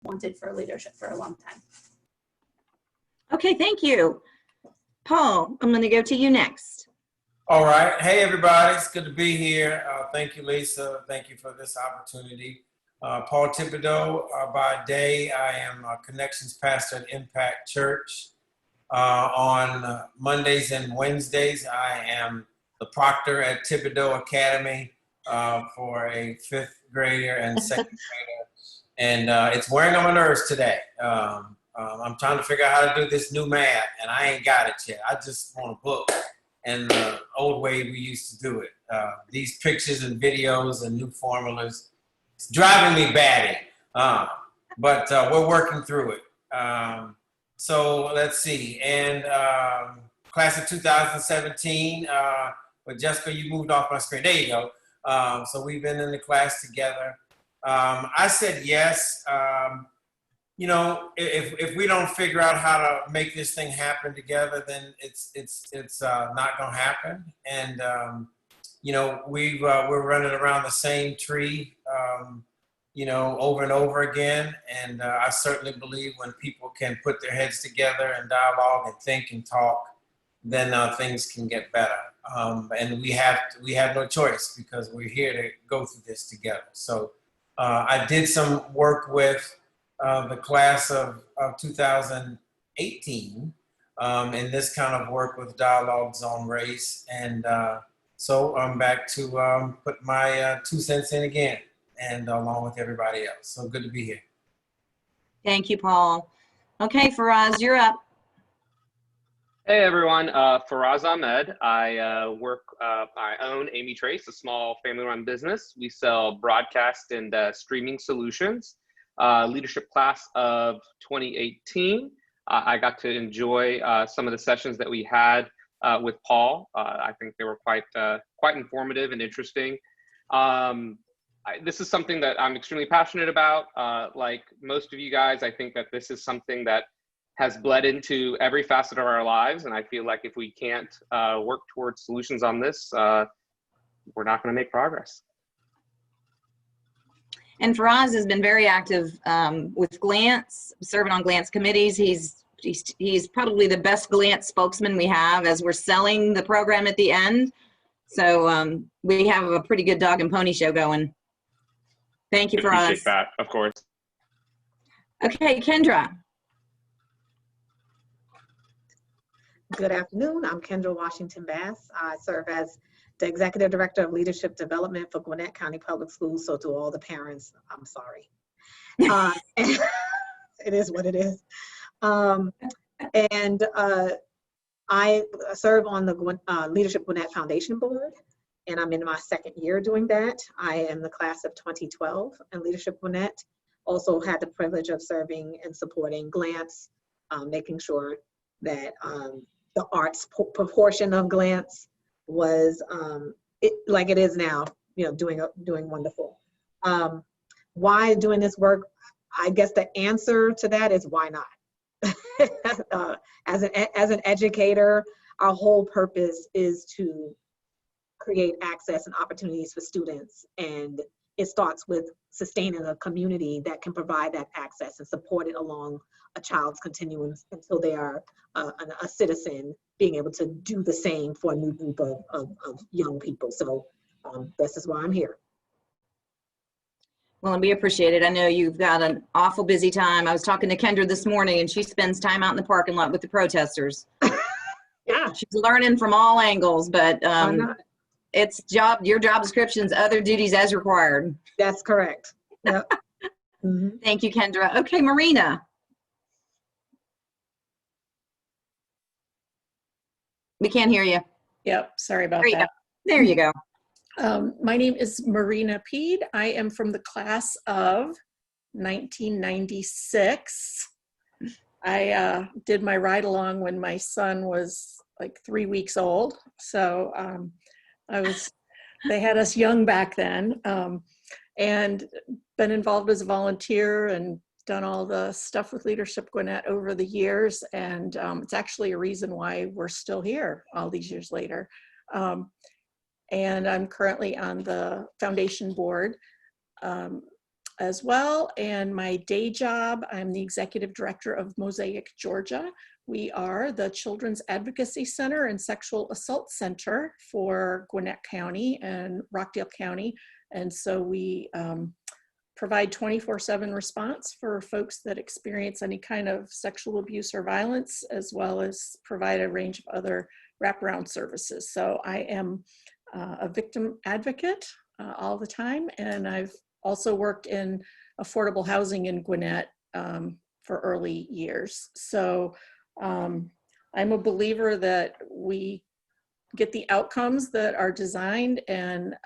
wanted for leadership for a long time. Okay, thank you. Paul, I'm going to go to you next. All right. Hey, everybody. It's good to be here. Thank you, Lisa. Thank you for this opportunity. Paul Thibodeau, by day, I am a connections pastor at Impact Church. On Mondays and Wednesdays, I am the proctor at Thibodeau Academy for a 5th grader and 2nd grader. And it's wearing on my nerves today. I'm trying to figure out how to do this new math, and I ain't got it yet. I just want a book and the old way we used to do it. These pictures and videos and new formulas, it's driving me batty, but we're working through it. So let's see, and class of 2017, but Jessica, you moved off my screen. There you go. So we've been in the class together. I said yes. You know, if we don't figure out how to make this thing happen together, then it's not going to happen. And you know, we're running around the same tree, you know, over and over again. And I certainly believe when people can put their heads together and dialogue and think and talk, then things can get better. And we have no choice because we're here to go through this together. So I did some work with the class of 2018 in this kind of work with dialogues on race. And so I'm back to put my 2 cents in again, and along with everybody else. So good to be here. Thank you, Paul. Okay, Faraz, you're up. Hey everyone, Faraz Ahmed. I I own Amy Trace, a small family-run business. We sell broadcast and streaming solutions. Leadership class of 2018. I got to enjoy some of the sessions that we had with Paul. I think they were quite informative and interesting. This is something that I'm extremely passionate about. Like most of you guys, I think that this is something that has bled into every facet of our lives. And I feel like if we can't work towards solutions on this, we're not going to make progress. And Faraz has been very active with Glance, serving on Glance committees. He's probably the best Glance spokesman we have as we're selling the program at the end. So we have a pretty good dog and pony show going. Thank you, Faraz. Appreciate that, of course. Okay, Kendra. Good afternoon. I'm Kendra Washington Bass. I serve as the Executive Director of Leadership Development for Gwinnett County Public Schools. So to all the parents, I'm sorry. It is what it is. I serve on the Leadership Gwinnett Foundation Board, and I'm in my 2nd year doing that. I am the class of 2012 in Leadership Gwinnett. Also had the privilege of serving and supporting Glance, making sure that the arts proportion of Glance was like it is now, you know, doing wonderful. Why doing this work? I guess the answer to that is why not? As an educator, our whole purpose is to create access and opportunities for students, and it starts with sustaining a community that can provide that access and support it along a child's continuum until they are a citizen, being able to do the same for a new group of young people. So this is why I'm here. Well, and we appreciate it. I know you've got an awful busy time. I was talking to Kendra this morning, and she spends time out in the parking lot with the protesters. Yeah. She's learning from all angles, but it's your job description's other duties as required. That's correct. Yep. Mm-hmm. Thank you, Kendra. Okay, Marina. We can't hear you. Yep, sorry about that. There you go. My name is Marina Peed. I am from the class of 1996. I did my ride along when my son was like 3 weeks old. So they had us young back then, and been involved as a volunteer and done all the stuff with Leadership Gwinnett over the years. And it's actually a reason why we're still here all these years later. And I'm currently on the foundation board. as well. And my day job, I'm the executive director of Mosaic, Georgia. We are the Children's Advocacy Center and Sexual Assault Center for Gwinnett County and Rockdale County. And so we provide 24/7 response for folks that experience any kind of sexual abuse or violence, as well as provide a range of other wraparound services. So I am a victim advocate all the time, and I've also worked in affordable housing in Gwinnett for early years. So I'm a believer that we get the outcomes that are designed, and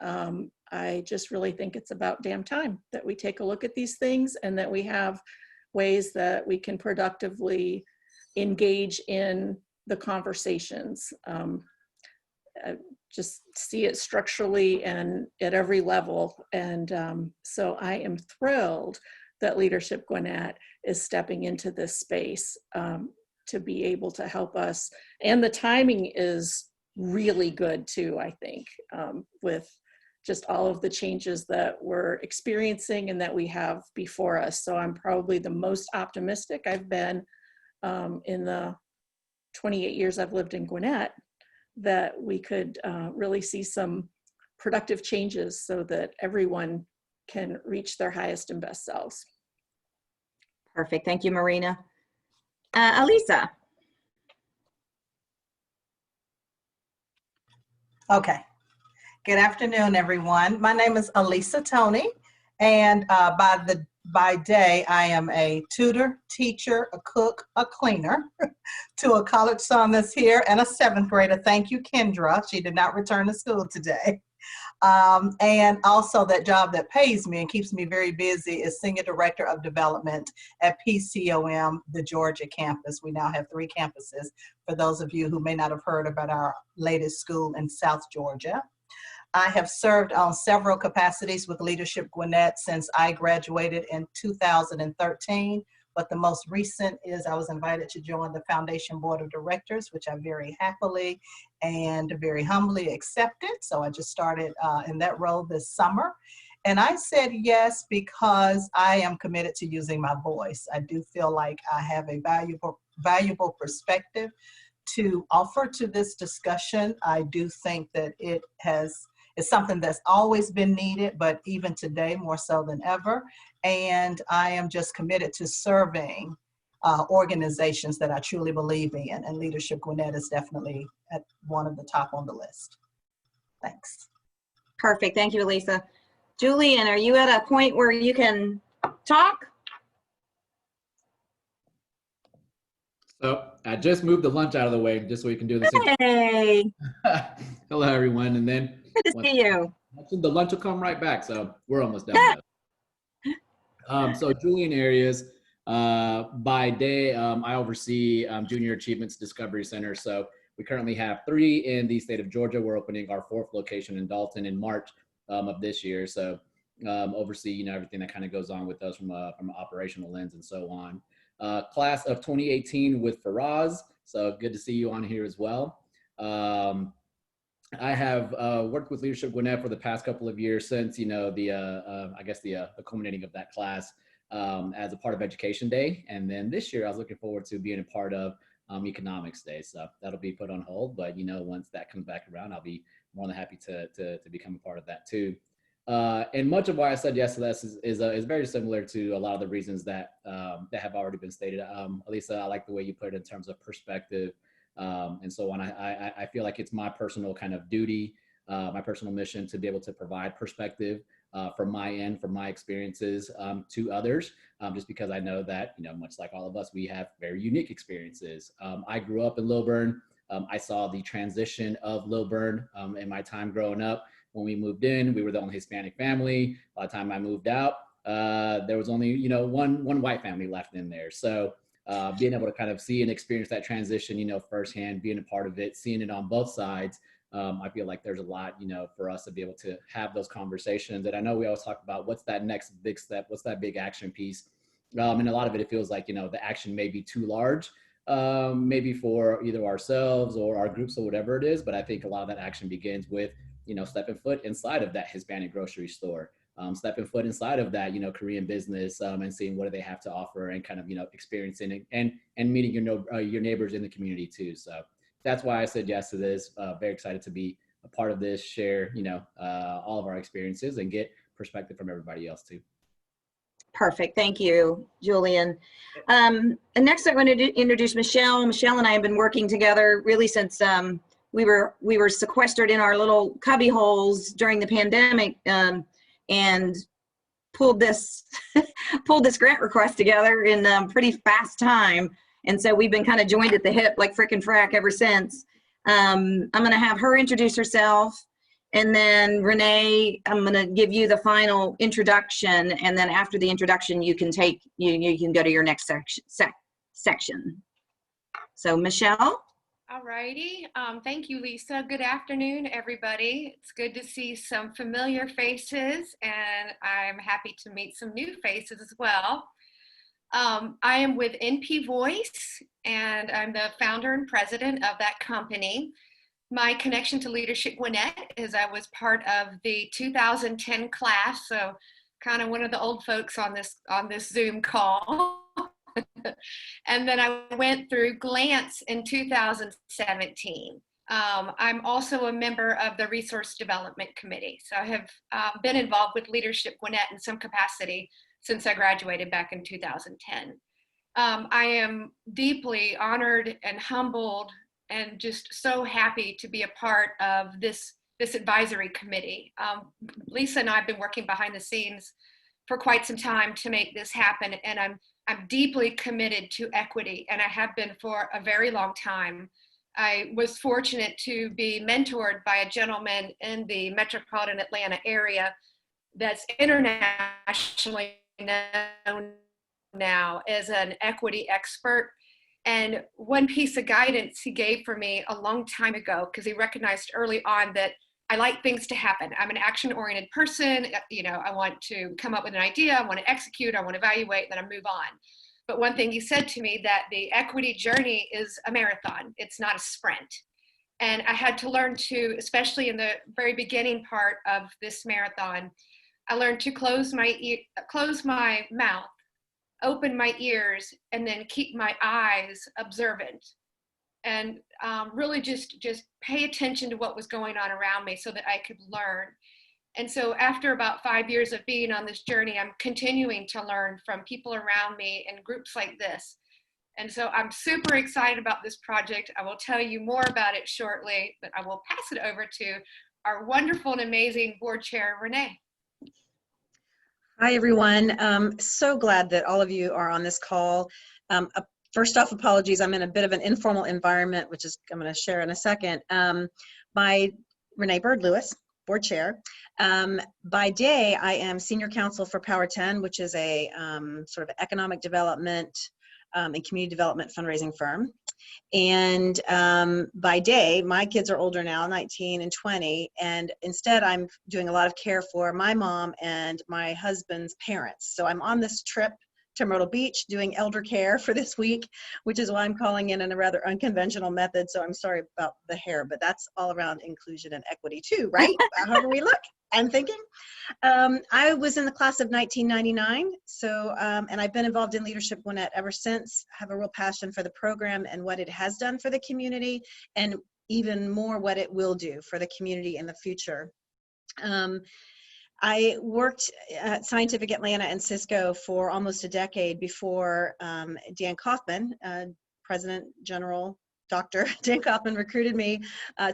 I just really think it's about damn time that we take a look at these things and that we have ways that we can productively engage in the conversations. I just see it structurally and at every level. And so I am thrilled that Leadership Gwinnett is stepping into this space to be able to help us. And the timing is really good too, I think, with just all of the changes that we're experiencing and that we have before us. So I'm probably the most optimistic I've been in the 28 years I've lived in Gwinnett, that we could really see some productive changes so that everyone can reach their highest and best selves. Perfect. Thank you, Marina. Alisa. Okay. Good afternoon, everyone. My name is Alisa Tony, and by day, I am a tutor, teacher, a cook, a cleaner to a college son that's here and a 7th grader. Thank you, Kendra. She did not return to school today. And also that job that pays me and keeps me very busy is Senior Director of Development at PCOM, the Georgia campus. We now have 3 campuses, for those of you who may not have heard about our latest school in South Georgia. I have served on several capacities with Leadership Gwinnett since I graduated in 2013, but the most recent is I was invited to join the Foundation Board of Directors, which I very happily and very humbly accepted. So I just started in that role this summer. And I said yes because I am committed to using my voice. I do feel like I have a valuable perspective to offer to this discussion. I do think that it's something that's always been needed, but even today more so than ever. And I am just committed to serving organizations that I truly believe in, and Leadership Gwinnett is definitely at one of the top on the list. Thanks. Perfect. Thank you, Alisa. Julian, are you at a point where you can talk? So I just moved the lunch out of the way just so we can do this. Hey, Hello, everyone. And then good to see you. the lunch will come right back. So we're almost done. So Julian Arias, by day, I oversee Junior Achievements Discovery Center. So we currently have 3 in the state of Georgia. We're opening our 4th location in Dalton in March of this year. So oversee, everything that kind of goes on with us from an operational lens and so on. Class of 2018 with Faraz. So good to see you on here as well. I have worked with Leadership Gwinnett for the past couple of years since, the culminating of that class as a part of Education Day. And then this year I was looking forward to being a part of Economics Day. So that'll be put on hold, but once that comes back around, I'll be more than happy to become a part of that too. And much of why I said yes to this is very similar to a lot of the reasons that have already been stated. Alisa, I like the way you put it in terms of perspective and so on. I feel like it's my personal kind of duty, my personal mission to be able to provide perspective from my end, from my experiences to others, just because I know that, much like all of us, we have very unique experiences. I grew up in Lilburn. I saw the transition of Lilburn in my time growing up. When we moved in, we were the only Hispanic family. By the time I moved out, there was only, one white family left in there. So being able to kind of see and experience that transition, firsthand, being a part of it, seeing it on both sides, I feel like there's a lot, for us to be able to have those conversations. And I know we always talk about what's that next big step, what's that big action piece. And a lot of it feels like, the action may be too large, maybe for either ourselves or our groups or whatever it is. But I think a lot of that action begins with, stepping foot inside of that Hispanic grocery store, stepping foot inside of that, Korean business and seeing what do they have to offer and kind of, experiencing it and meeting your neighbors in the community too. So that's why I said yes to this. Very excited to be a part of this, share, all of our experiences and get perspective from everybody else too. Perfect. Thank you, Julian. And next I'm going to introduce Michelle. Michelle and I have been working together really since we were sequestered in our little cubby holes during the pandemic and pulled this grant request together in a pretty fast time. And so we've been kind of joined at the hip like frickin' frack ever since. I'm going to have her introduce herself. And then Renee, I'm going to give you the final introduction. And then after the introduction, you can go to your next section. So Michelle. All righty. Thank you, Lisa. Good afternoon, everybody. It's good to see some familiar faces, and I'm happy to meet some new faces as well. I am with NP Voice, and I'm the founder and president of that company. My connection to Leadership Gwinnett is I was part of the 2010 class, so kind of one of the old folks on this Zoom call. And then I went through Glance in 2017. I'm also a member of the Resource Development Committee, so I have been involved with Leadership Gwinnett in some capacity since I graduated back in 2010. I am deeply honored and humbled and just so happy to be a part of this advisory committee. Lisa and I have been working behind the scenes for quite some time to make this happen, and I'm deeply committed to equity, and I have been for a very long time. I was fortunate to be mentored by a gentleman in the metropolitan Atlanta area that's internationally known now as an equity expert. And one piece of guidance he gave for me a long time ago, because he recognized early on that I like things to happen. I'm an action-oriented person. I want to come up with an idea, I want to execute, I want to evaluate, then I move on. But one thing he said to me, that the equity journey is a marathon. It's not a sprint. And I had to learn to, especially in the very beginning part of this marathon, I learned to close my mouth, open my ears, and then keep my eyes observant. And really just pay attention to what was going on around me so that I could learn. And so after about 5 years of being on this journey, I'm continuing to learn from people around me and groups like this. And so I'm super excited about this project. I will tell you more about it shortly, but I will pass it over to our wonderful and amazing board chair, Renee. Hi, everyone. So glad that all of you are on this call. First off, apologies. I'm in a bit of an informal environment, which is I'm going to share in a second. By Renee Bird-Lewis, board chair. By day, I am senior counsel for Power 10, which is a sort of economic development and community development fundraising firm. And by day, my kids are older now, 19 and 20, and instead I'm doing a lot of care for my mom and my husband's parents. So I'm on this trip to Myrtle Beach doing elder care for this week, which is why I'm calling in a rather unconventional method. So I'm sorry about the hair, but that's all around inclusion and equity too, right? However we look, I'm thinking. I was in the class of 1999. So, and I've been involved in Leadership Gwinnett ever since. I have a real passion for the program and what it has done for the community, and even more what it will do for the community in the future. I worked at Scientific Atlanta and Cisco for almost a decade before Dan Kaufman, President General Dr. Dan Kaufman, recruited me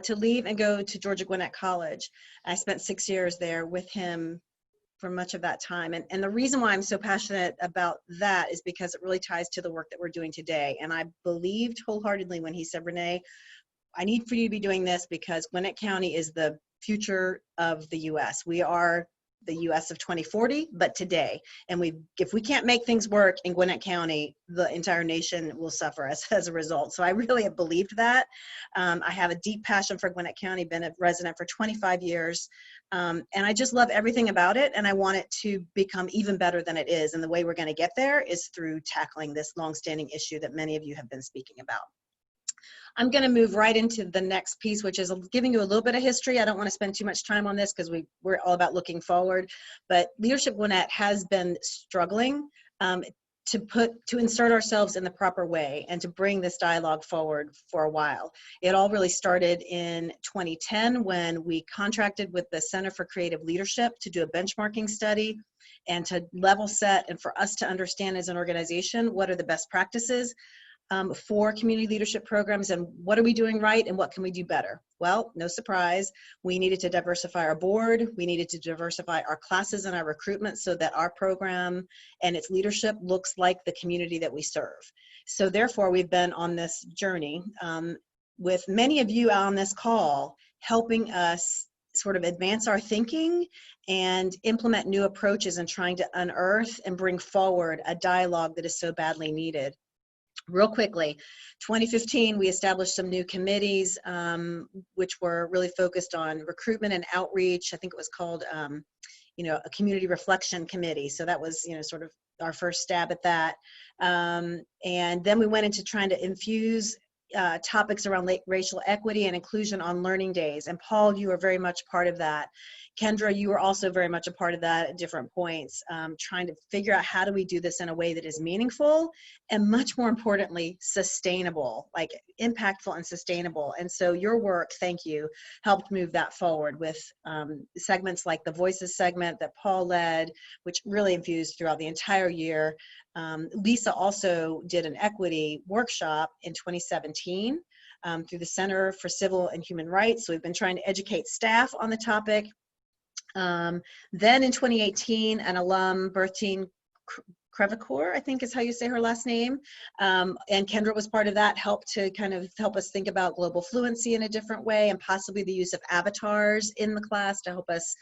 to leave and go to Georgia Gwinnett College. I spent 6 years there with him for much of that time. And the reason why I'm so passionate about that is because it really ties to the work that we're doing today. And I believed wholeheartedly when he said, Renee, I need for you to be doing this because Gwinnett County is the future of the U.S. We are the U.S. of 2040, but today. And if we can't make things work in Gwinnett County, the entire nation will suffer as a result. So I really have believed that. I have a deep passion for Gwinnett County, been a resident for 25 years. And I just love everything about it. And I want it to become even better than it is. And the way we're going to get there is through tackling this longstanding issue that many of you have been speaking about. I'm going to move right into the next piece, which is giving you a little bit of history. I don't want to spend too much time on this because we're all about looking forward. But Leadership Gwinnett has been struggling to insert ourselves in the proper way and to bring this dialogue forward for a while. It all really started in 2010 when we contracted with the Center for Creative Leadership to do a benchmarking study and to level set and for us to understand as an organization what are the best practices for community leadership programs and what are we doing right and what can we do better. Well, no surprise, we needed to diversify our board, we needed to diversify our classes and our recruitment so that our program and its leadership looks like the community that we serve. So therefore, we've been on this journey with many of you on this call helping us sort of advance our thinking and implement new approaches and trying to unearth and bring forward a dialogue that is so badly needed. Real quickly, 2015, we established some new committees, which were really focused on recruitment and outreach. I think it was called, a community reflection committee. So that was, sort of our first stab at that. And then we went into trying to infuse topics around racial equity and inclusion on learning days. And Paul, you are very much part of that. Kendra, you were also very much a part of that at different points, trying to figure out how do we do this in a way that is meaningful and much more importantly, sustainable, like impactful and sustainable. And so your work, thank you, helped move that forward with segments like the Voices segment that Paul led, which really infused throughout the entire year. Lisa also did an equity workshop in 2017 through the Center for Civil and Human Rights. So we've been trying to educate staff on the topic. Then in 2018, an alum, Bertine Crevecoeur, I think is how you say her last name, and Kendra was part of that, helped to kind of help us think about global fluency in a different way and possibly the use of avatars in the class to help us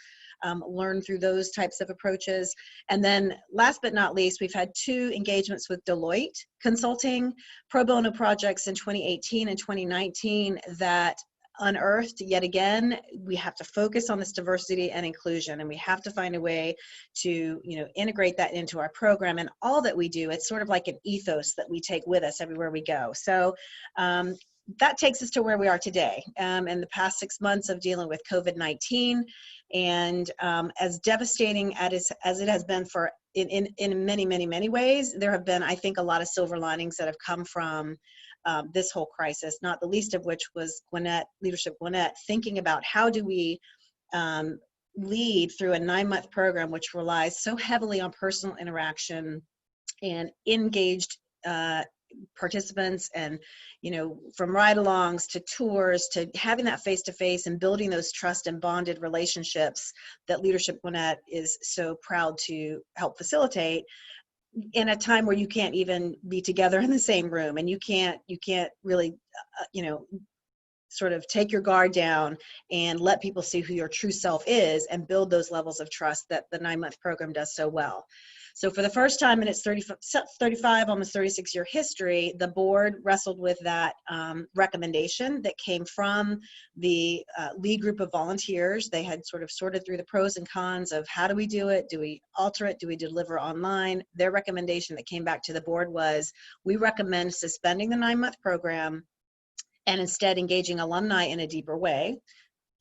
learn through those types of approaches. And then last but not least, we've had 2 engagements with Deloitte Consulting pro bono projects in 2018 and 2019 that unearthed yet again, we have to focus on this diversity and inclusion, and we have to find a way to, integrate that into our program and all that we do. It's sort of like an ethos that we take with us everywhere we go. So that takes us to where we are today. In the past 6 months of dealing with COVID-19, and as devastating as it has been for in many, many, many ways, there have been, I think, a lot of silver linings that have come from this whole crisis, not the least of which was Leadership Gwinnett, thinking about how do we lead through a 9-month program which relies so heavily on personal interaction and engaged participants, and from ride-alongs to tours to having that face-to-face and building those trust and bonded relationships that Leadership Gwinnett is so proud to help facilitate in a time where you can't even be together in the same room, and you can't really sort of take your guard down and let people see who your true self is and build those levels of trust that the 9-month program does so well. So for the first time in its 35, almost 36-year history, the board wrestled with that recommendation that came from the lead group of volunteers. They had sort of sorted through the pros and cons of how do we do it? Do we alter it? Do we deliver online? Their recommendation that came back to the board was, we recommend suspending the 9-month program and instead engaging alumni in a deeper way.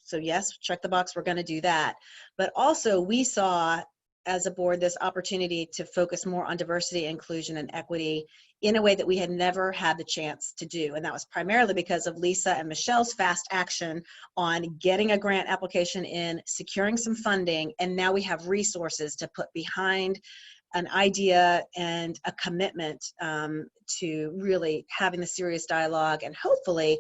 So yes, check the box, we're going to do that. But also we saw as a board this opportunity to focus more on diversity, inclusion, and equity in a way that we had never had the chance to do. And that was primarily because of Lisa and Michelle's fast action on getting a grant application in, securing some funding, and now we have resources to put behind an idea and a commitment to really having the serious dialogue and hopefully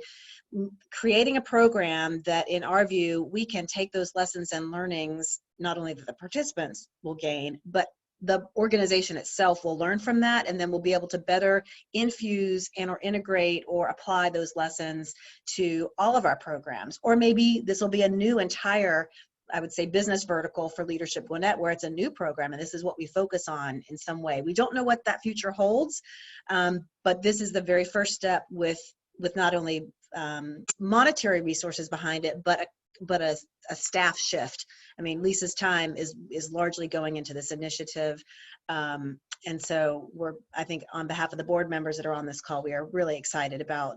creating a program that, in our view, we can take those lessons and learnings, not only that the participants will gain, but the organization itself will learn from that, and then we'll be able to better infuse and or integrate or apply those lessons to all of our programs. Or maybe this will be a new entire, I would say, business vertical for Leadership Gwinnett, where it's a new program and this is what we focus on in some way. We don't know what that future holds, but this is the very first step with not only monetary resources behind it, but a staff shift. I mean, Lisa's time is largely going into this initiative. And so I think on behalf of the board members that are on this call, we are really excited about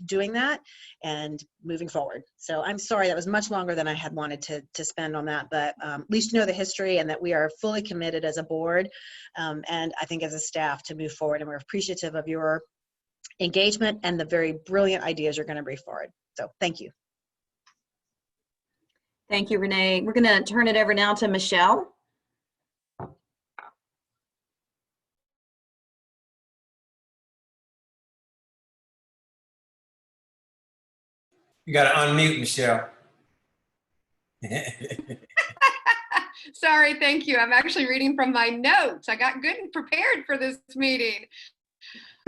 doing that and moving forward. So I'm sorry that was much longer than I had wanted to spend on that, but at least you know the history and that we are fully committed as a board and I think as a staff to move forward, and we're appreciative of your engagement and the very brilliant ideas you're going to bring forward. So thank you. Thank you, Renee. We're going to turn it over now to Michelle. You got to unmute, Michelle. Sorry, thank you. I'm actually reading from my notes. I got good and prepared for this meeting.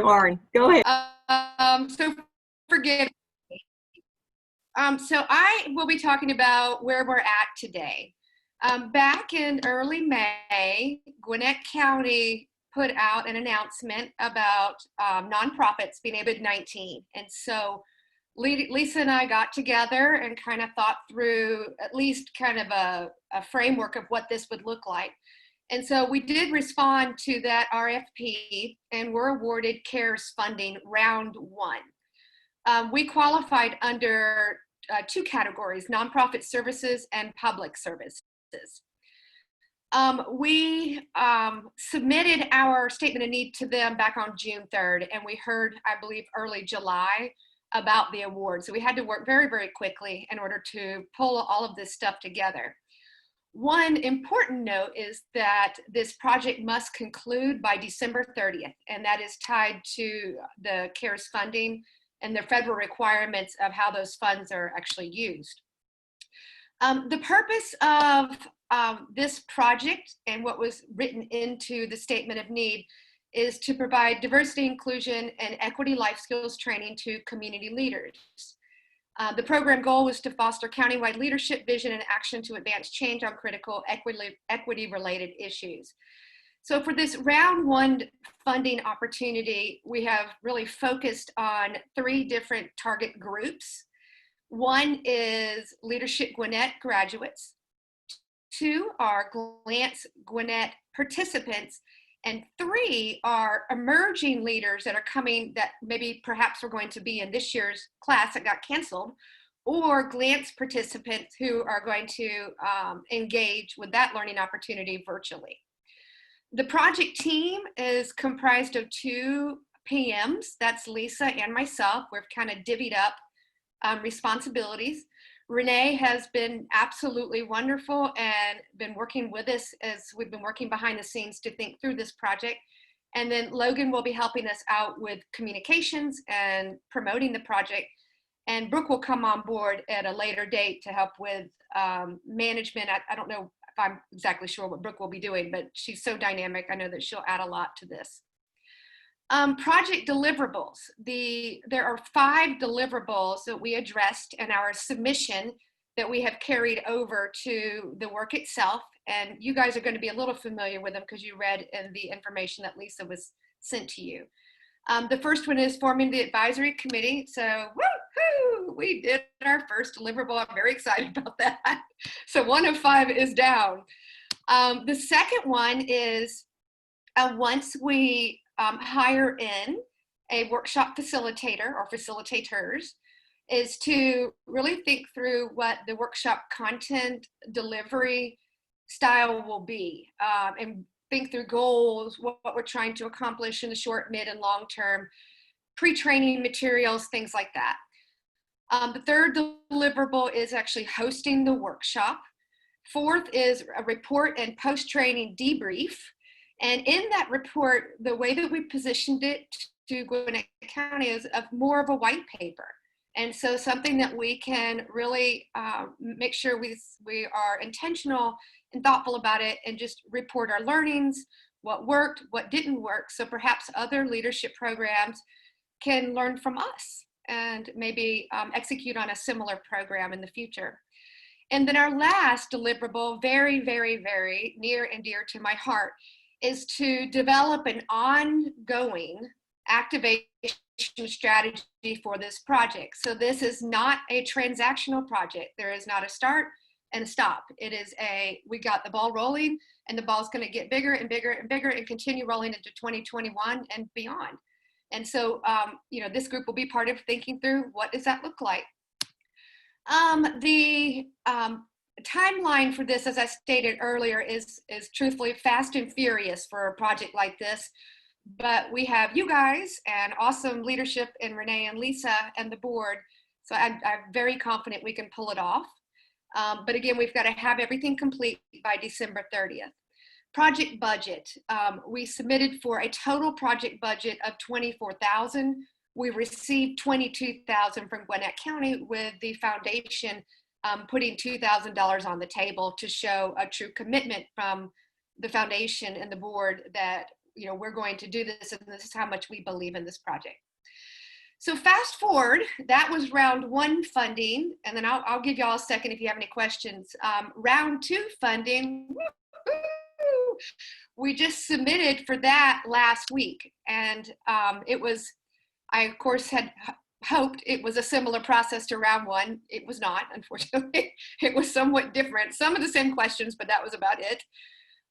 Sorry, go ahead. So forgive me. So I will be talking about where we're at today. Back in early May, Gwinnett County put out an announcement about nonprofits being COVID-19. And so Lisa and I got together and kind of thought through at least kind of a framework of what this would look like. And so we did respond to that RFP and were awarded CARES funding round 1. We qualified under 2 categories, nonprofit services and public services. We submitted our statement of need to them back on June 3rd, and we heard, I believe, early July about the award. So we had to work very, very quickly in order to pull all of this stuff together. One important note is that this project must conclude by December 30th, and that is tied to the CARES funding and the federal requirements of how those funds are actually used. The purpose of this project and what was written into the statement of need is to provide diversity, inclusion, and equity life skills training to community leaders. The program goal was to foster countywide leadership, vision, and action to advance change on critical equity-related issues. So for this round 1 funding opportunity, we have really focused on 3 different target groups. 1 is Leadership Gwinnett graduates. 2 are Glance Gwinnett participants. And 3 are emerging leaders that are coming that maybe perhaps are going to be in this year's class that got canceled, or Glance participants who are going to engage with that learning opportunity virtually. The project team is comprised of 2 PMs. That's Lisa and myself. We've kind of divvied up responsibilities. Renee has been absolutely wonderful and been working with us as we've been working behind the scenes to think through this project. And then Logan will be helping us out with communications and promoting the project. And Brooke will come on board at a later date to help with management. I don't know if I'm exactly sure what Brooke will be doing, but she's so dynamic. I know that she'll add a lot to this. Project deliverables. There are 5 deliverables that we addressed in our submission that we have carried over to the work itself. And you guys are going to be a little familiar with them because you read in the information that Lisa was sent to you. The first one is forming the advisory committee. So woohoo, we did our first deliverable. I'm very excited about that. So 1 of 5 is down. The second one is once we hire in a workshop facilitator or facilitators, is to really think through what the workshop content delivery style will be, and think through goals, what we're trying to accomplish in the short, mid, and long term, pre-training materials, things like that. The third deliverable is actually hosting the workshop. 4th is a report and post-training debrief. And in that report, the way that we positioned it to Gwinnett County is more of a white paper. And so something that we can really make sure we are intentional and thoughtful about it and just report our learnings, what worked, what didn't work. So perhaps other leadership programs can learn from us and maybe execute on a similar program in the future. And then our last deliverable, very, very, very near and dear to my heart, is to develop an ongoing activation strategy for this project. So this is not a transactional project. There is not a start, and a stop. It is we got the ball rolling, and the ball's going to get bigger and bigger and bigger and continue rolling into 2021 and beyond. And so, this group will be part of thinking through what does that look like. The timeline for this, as I stated earlier, is truthfully fast and furious for a project like this. But we have you guys and awesome leadership in Renee and Lisa and the board. So I'm very confident we can pull it off. But again, we've got to have everything complete by December 30th. Project budget. We submitted for a total project budget of $24,000. We received $22,000 from Gwinnett County, with the foundation putting $2,000 on the table to show a true commitment from the foundation and the board that we're going to do this, and this is how much we believe in this project. So fast forward, that was round 1 funding, and then I'll give y'all a second if you have any questions. Round 2 funding, we just submitted for that last week, and I of course had hoped it was a similar process to round 1. It was not, unfortunately. It was somewhat different. Some of the same questions, but that was about it.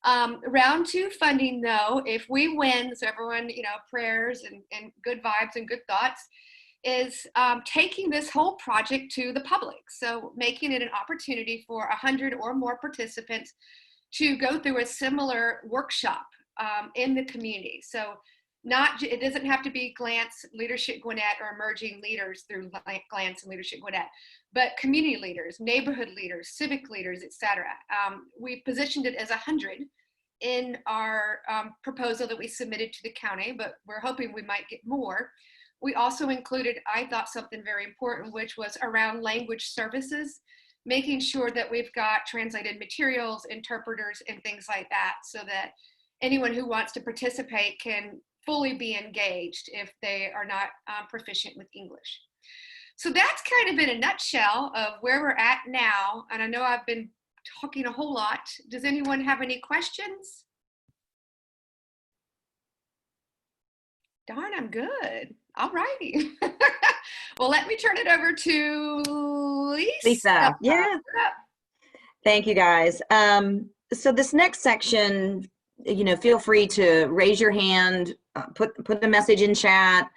Round 2 funding, though, if we win, so everyone, prayers and good vibes and good thoughts, is taking this whole project to the public. So making it an opportunity for 100 or more participants to go through a similar workshop in the community. So it doesn't have to be Glance, Leadership Gwinnett, or emerging leaders through Glance and Leadership Gwinnett, but community leaders, neighborhood leaders, civic leaders, etc. We positioned it as 100 in our proposal that we submitted to the county, but we're hoping we might get more. We also included, I thought, something very important, which was around language services, making sure that we've got translated materials, interpreters, and things like that, so that anyone who wants to participate can fully be engaged if they are not proficient with English. So that's kind of in a nutshell of where we're at now. And I know I've been talking a whole lot. Does anyone have any questions? Darn, I'm good. All righty. Well, let me turn it over to Lisa. Yeah. Thank you, guys. So this next section, feel free to raise your hand, put the message in chat.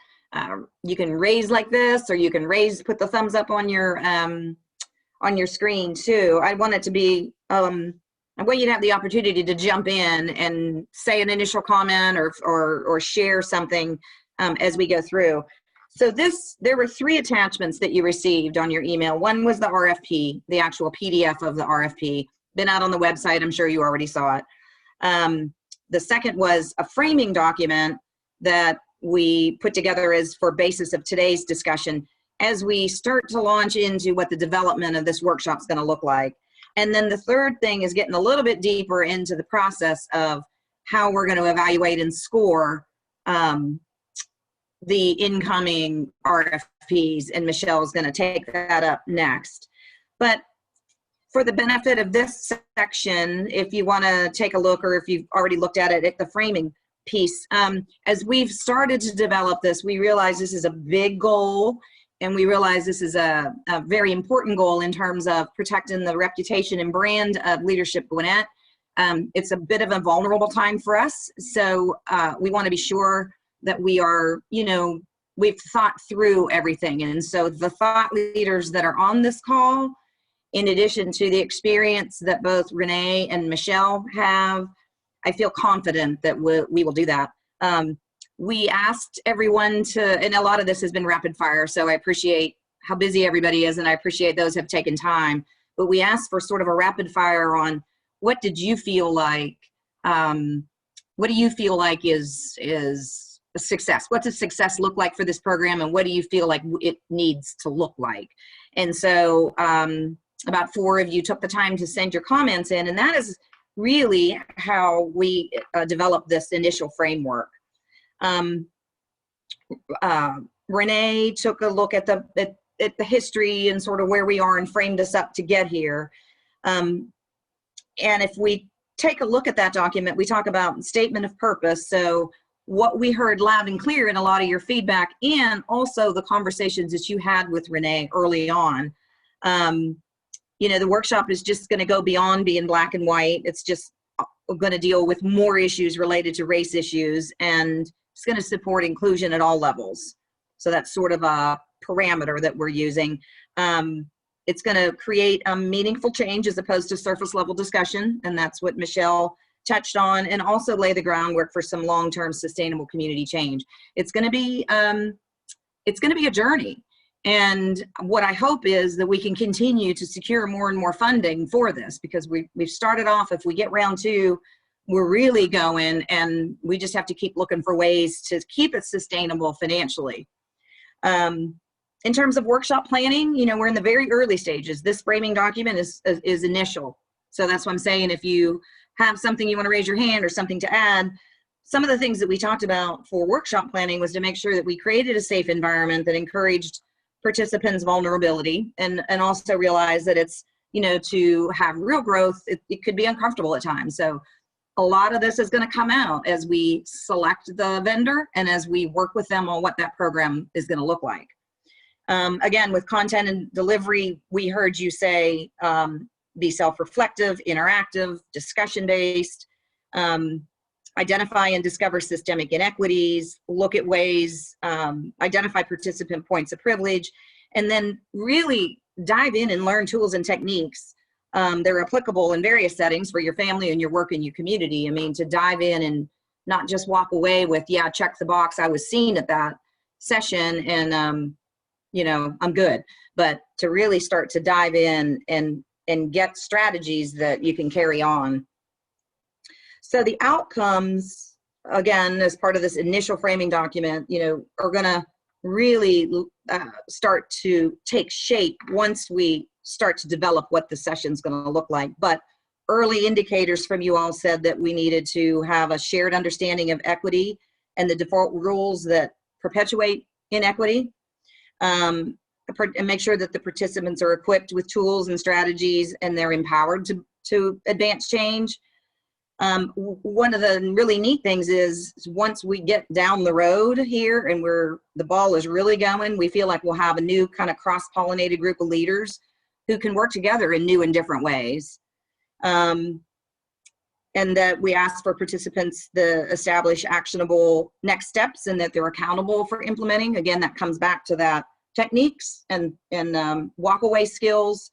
You can raise like this, or you can put the thumbs up on your screen too. I want it to be, I want you to have the opportunity to jump in and say an initial comment or share something as we go through. So there were 3 attachments that you received on your email. One was the RFP, the actual PDF of the RFP. Been out on the website, I'm sure you already saw it. The second was a framing document that we put together as for basis of today's discussion as we start to launch into what the development of this workshop is going to look like. And then the third thing is getting a little bit deeper into the process of how we're going to evaluate and score the incoming RFPs, and Michelle's going to take that up next. But for the benefit of this section, if you want to take a look, or if you've already looked at it, at the framing piece, as we've started to develop this, we realize this is a big goal, and we realize this is a very important goal in terms of protecting the reputation and brand of Leadership Gwinnett. It's a bit of a vulnerable time for us, so we want to be sure that we are, we've thought through everything. And so the thought leaders that are on this call, in addition to the experience that both Renee and Michelle have, I feel confident that we will do that. We asked everyone and a lot of this has been rapid fire, so I appreciate how busy everybody is, and I appreciate those who have taken time. But we asked for sort of a rapid fire on what did you feel like, what do you feel like is a success? What does success look like for this program, and what do you feel like it needs to look like? And so about 4 of you took the time to send your comments in, and that is really how we developed this initial framework. Renee took a look at the history and sort of where we are and framed us up to get here. And if we take a look at that document, we talk about statement of purpose. So what we heard loud and clear in a lot of your feedback, and also the conversations that you had with Renee early on. the workshop is just going to go beyond being black and white. It's just going to deal with more issues related to race issues, and it's going to support inclusion at all levels. So that's sort of a parameter that we're using. It's going to create a meaningful change as opposed to surface level discussion, and that's what Michelle touched on, and also lay the groundwork for some long-term sustainable community change. It's going to be a journey. And what I hope is that we can continue to secure more and more funding for this, because we've started off, if we get round 2, we're really going, and we just have to keep looking for ways to keep it sustainable financially. In terms of workshop planning, we're in the very early stages. This framing document is initial. So that's what I'm saying. If you have something you want to raise your hand or something to add, some of the things that we talked about for workshop planning was to make sure that we created a safe environment that encouraged participants' vulnerability, and also realize that it's, to have real growth, it could be uncomfortable at times. So a lot of this is going to come out as we select the vendor and as we work with them on what that program is going to look like. Again, with content and delivery, we heard you say be self-reflective, interactive, discussion-based, identify and discover systemic inequities, look at ways, identify participant points of privilege, and then really dive in and learn tools and techniques. They're applicable in various settings for your family and your work and your community. I mean, to dive in and not just walk away with, yeah, check the box, I was seen at that session and, I'm good. But to really start to dive in and get strategies that you can carry on. So the outcomes, again, as part of this initial framing document, are going to really start to take shape once we start to develop what the session's going to look like. But early indicators from you all said that we needed to have a shared understanding of equity and the default rules that perpetuate inequity, and make sure that the participants are equipped with tools and strategies and they're empowered to advance change. One of the really neat things is once we get down the road here and the ball is really going, we feel like we'll have a new kind of cross-pollinated group of leaders who can work together in new and different ways. And that we ask for participants to establish actionable next steps and that they're accountable for implementing. Again, that comes back to that techniques and walk-away skills.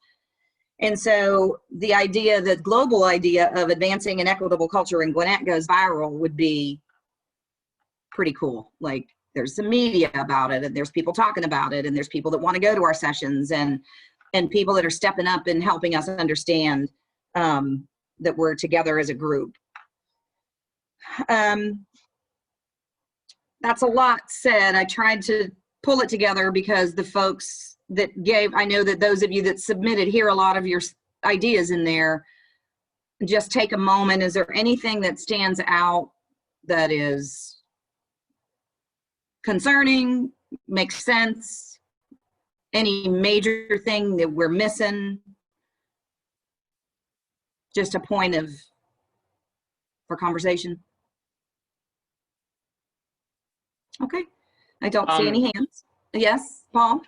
And so the idea, the global idea of advancing an equitable culture in Gwinnett goes viral would be pretty cool. Like, there's some media about it, and there's people talking about it, and there's people that want to go to our sessions, and people that are stepping up and helping us understand that we're together as a group. That's a lot said. I tried to pull it together because the folks that I know that those of you that submitted hear a lot of your ideas in there. Just take a moment. Is there anything that stands out that is concerning, makes sense? Any major thing that we're missing? Just a point for conversation. Okay, I don't see any hands. Yes, Paul?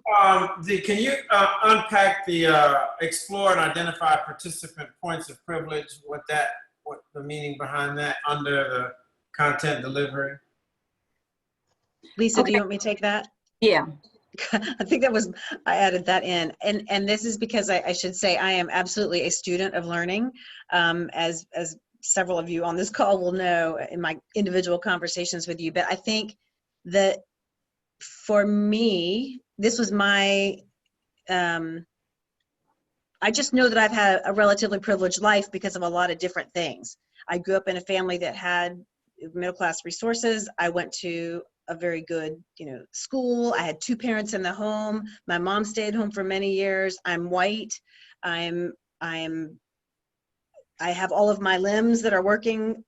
Can you unpack the explore and identify participant points of privilege, what the meaning behind that under the content delivery? Lisa, Okay. do you want me to take that? Yeah. I think I added that in. And this is because I should say I am absolutely a student of learning, as several of you on this call will know in my individual conversations with you. But I think that for me, this was my, I just know that I've had a relatively privileged life because of a lot of different things. I grew up in a family that had middle-class resources. I went to a very good, school. I had 2 parents in the home. My mom stayed home for many years. I'm white. I have all of my limbs that are working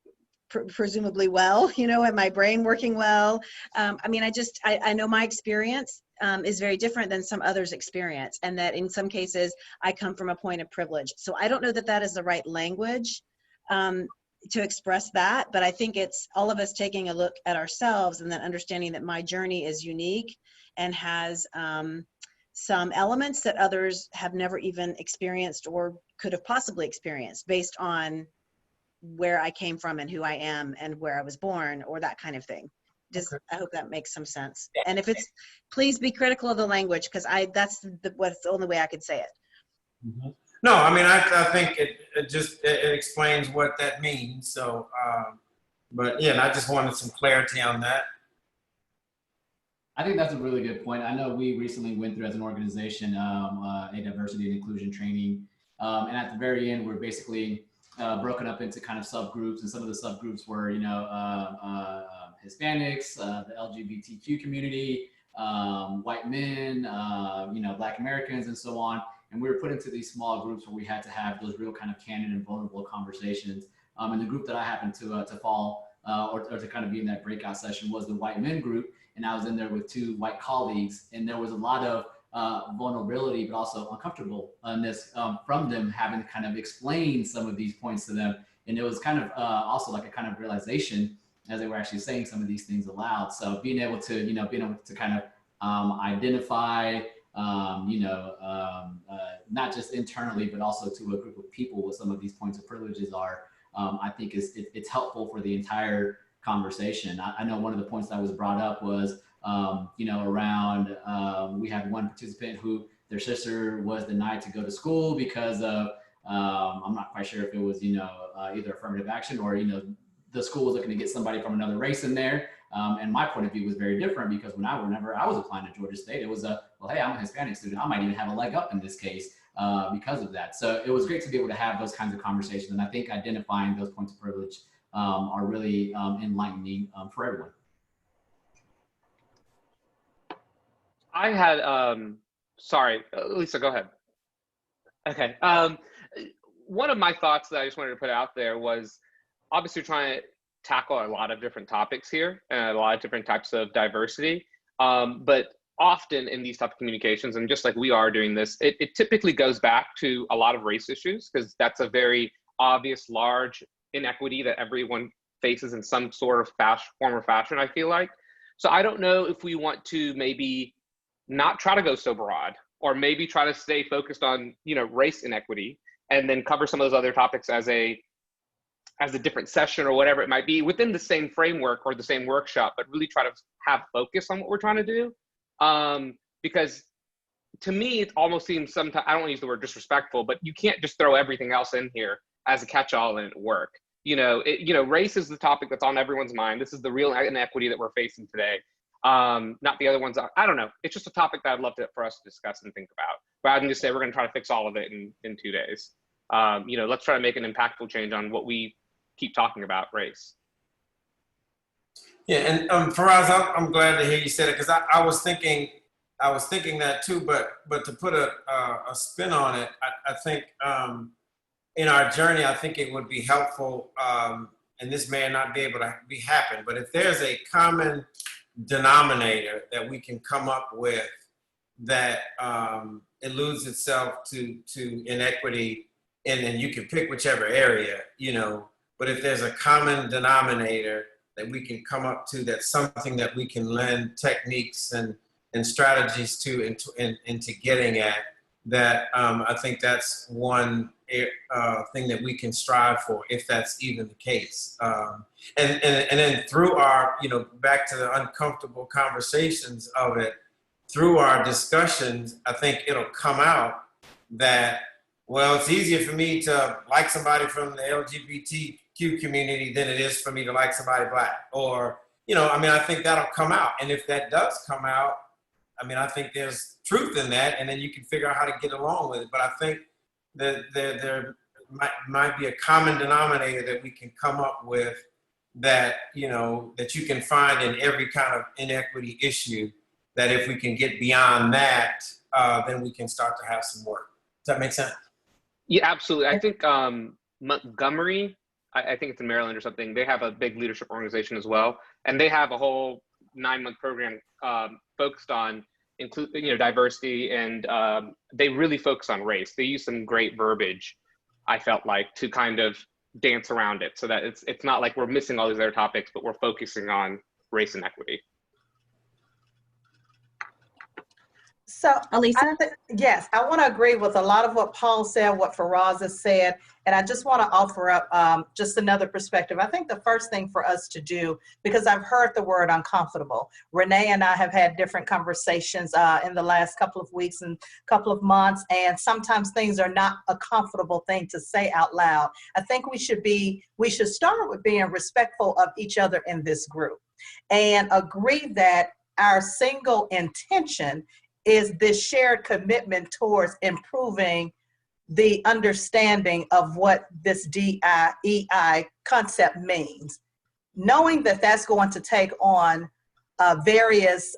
presumably well, and my brain working well. I know my experience is very different than some others' experience, and that in some cases I come from a point of privilege. So I don't know that that is the right language to express that, but I think it's all of us taking a look at ourselves and then understanding that my journey is unique and has some elements that others have never even experienced or could have possibly experienced based on where I came from and who I am and where I was born or that kind of thing. Just, I hope that makes some sense. And if it's, please be critical of the language, because that's what's the only way I could say it. Mm-hmm. No, I mean, I think it explains what that means. So, but yeah, and I just wanted some clarity on that. I think that's a really good point. I know we recently went through as an organization a diversity and inclusion training. And at the very end, we're basically broken up into kind of subgroups. And some of the subgroups were, Hispanics, the LGBTQ community, white men, Black Americans, and so on. And we were put into these small groups where we had to have those real kind of candid and vulnerable conversations. And the group that I happened to fall or to kind of be in that breakout session was the white men group. And I was in there with 2 white colleagues, and there was a lot of vulnerability, but also uncomfortableness from them having to kind of explain some of these points to them. And it was kind of also like a kind of realization as they were actually saying some of these things aloud. So being able to, kind of identify, not just internally, but also to a group of people with some of these points of privileges are, I think it's helpful for the entire conversation. I know one of the points that was brought up was, around, we had one participant who their sister was denied to go to school because of, I'm not quite sure if it was, either affirmative action or, the school was looking to get somebody from another race in there. And my point of view was very different because whenever I was applying to Georgia State, it was well, hey, I'm a Hispanic student. I might even have a leg up in this case because of that. So it was great to be able to have those kinds of conversations. And I think identifying those points of privilege are really enlightening for everyone. I had, sorry, Lisa, go ahead. Okay. One of my thoughts that I just wanted to put out there was obviously trying to tackle a lot of different topics here and a lot of different types of diversity. But often in these type of communications, and just like we are doing this, it typically goes back to a lot of race issues because that's a very obvious, large inequity that everyone faces in some sort of form or fashion, I feel like. So I don't know if we want to maybe not try to go so broad, or maybe try to stay focused on, race inequity, and then cover some of those other topics as a different session or whatever it might be within the same framework or the same workshop, but really try to have focus on what we're trying to do. Because to me, it almost seems sometimes, I don't want to use the word disrespectful, but you can't just throw everything else in here as a catch-all and work. Race is the topic that's on everyone's mind. This is the real inequity that we're facing today. Not the other ones. I don't know. It's just a topic that I'd love for us to discuss and think about, rather than just say we're going to try to fix all of it in 2 days. Let's try to make an impactful change on what we keep talking about, race. Yeah, and Faraz, I'm glad to hear you said it because I was thinking that too. But to put a spin on it, I think in our journey, I think it would be helpful. And this may not be able to happen, but if there's a common denominator that we can come up with that eludes itself to inequity, and then you can pick whichever area, but if there's a common denominator that we can come up to, that's something that we can lend techniques and strategies to into getting at, that I think that's one thing that we can strive for, if that's even the case. And then through our, back to the uncomfortable conversations of it, through our discussions, I think it'll come out that, well, it's easier for me to like somebody from the LGBTQ community than it is for me to like somebody Black. Or, I think that'll come out. And if that does come out, I think there's truth in that, and then you can figure out how to get along with it. But I think that there might be a common denominator that we can come up with that, that you can find in every kind of inequity issue, that if we can get beyond that, then we can start to have some work. Does that make sense? Yeah, absolutely. I think Montgomery, I think it's in Maryland or something, they have a big leadership organization as well. And they have a whole 9-month program focused on diversity, and they really focus on race. They use some great verbiage, I felt like, to kind of dance around it, so that it's not like we're missing all these other topics, but we're focusing on race and equity. So, Elisa? yes, I want to agree with a lot of what Paul said, what Faraz has said, and I just want to offer up just another perspective. I think the first thing for us to do, because I've heard the word uncomfortable. Renee and I have had different conversations in the last couple of weeks and couple of months, and sometimes things are not a comfortable thing to say out loud. I think we should start with being respectful of each other in this group and agree that our single intention is this shared commitment towards improving the understanding of what this DEI concept means. Knowing that that's going to take on various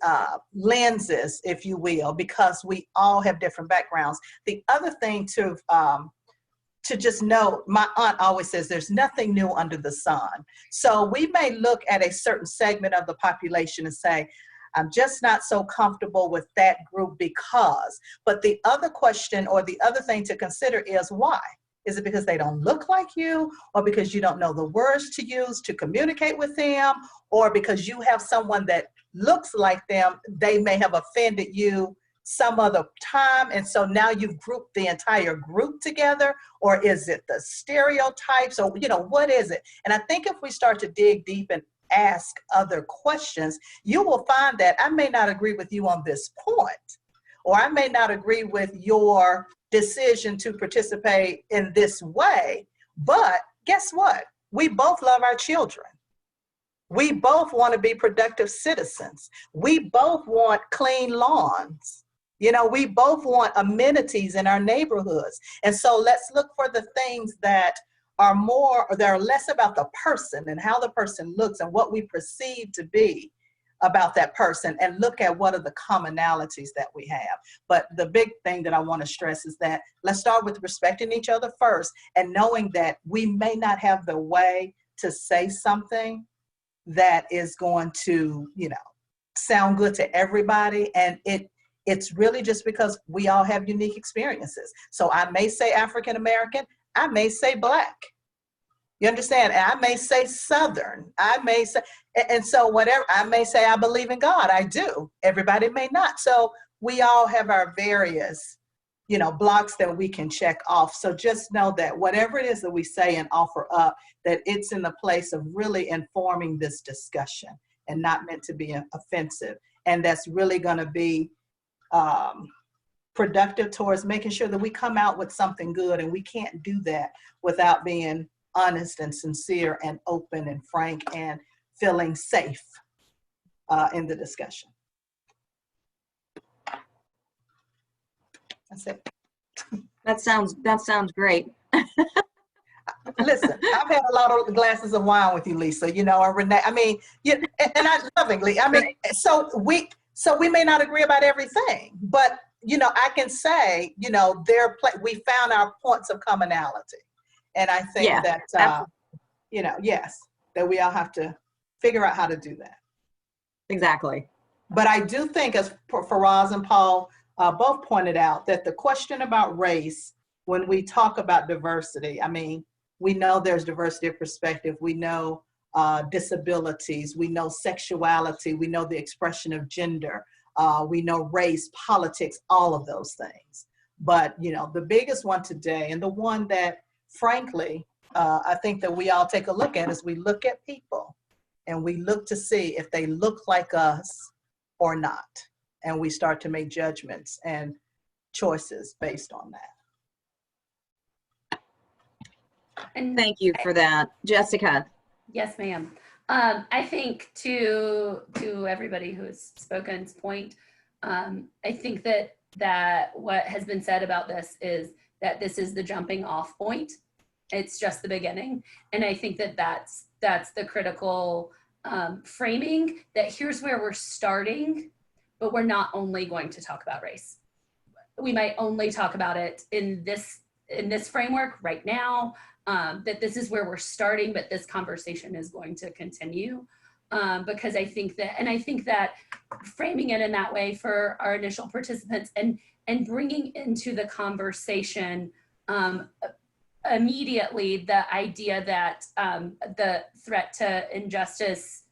lenses, if you will, because we all have different backgrounds. The other thing to just know, my aunt always says there's nothing new under the sun. So we may look at a certain segment of the population and say, I'm just not so comfortable with that group because, but the other question or the other thing to consider is why? Is it because they don't look like you, or because you don't know the words to use to communicate with them, or because you have someone that looks like them, they may have offended you some other time, and so now you've grouped the entire group together? Or is it the stereotypes, or what is it? And I think if we start to dig deep and ask other questions, you will find that I may not agree with you on this point, or I may not agree with your decision to participate in this way, but guess what? We both love our children. We both want to be productive citizens. We both want clean lawns. We both want amenities in our neighborhoods. And so let's look for the things that are less about the person and how the person looks and what we perceive to be about that person, and look at what are the commonalities that we have. But the big thing that I want to stress is that let's start with respecting each other first, and knowing that we may not have the way to say something that is going to, sound good to everybody. And it's really just because we all have unique experiences. So I may say African American, I may say Black. You understand? And I may say Southern. I may say, and so whatever, I may say I believe in God. I do. Everybody may not. So we all have our various, blocks that we can check off. So just know that whatever it is that we say and offer up, that it's in the place of really informing this discussion and not meant to be offensive. And that's really going to be productive towards making sure that we come out with something good. And we can't do that without being honest and sincere and open and frank and feeling safe in the discussion. That's it. That sounds great. Listen, I've had a lot of glasses of wine with you, Lisa, or Renee. I mean, and I lovingly, so we may not agree about everything, but I can say, we found our points of commonality. And I think that, yes, that we all have to figure out how to do that. Exactly. But I do think, as Faraz and Paul both pointed out, that the question about race, when we talk about diversity, we know there's diversity of perspective. We know disabilities. We know sexuality. We know the expression of gender. We know race, politics, all of those things. But, the biggest one today, and the one that, frankly, I think that we all take a look at, is we look at people and we look to see if they look like us or not. And we start to make judgments and choices based on that. And thank you for that. Jessica. Yes, ma'am. I think to everybody who has spoken's point, I think that what has been said about this is that this is the jumping off point. It's just the beginning. And I think that's the critical framing, that here's where we're starting, but we're not only going to talk about race. We might only talk about it in this framework right now, that this is where we're starting, but this conversation is going to continue. Because I think that framing it in that way for our initial participants and bringing into the conversation immediately the idea that the threat to injustice,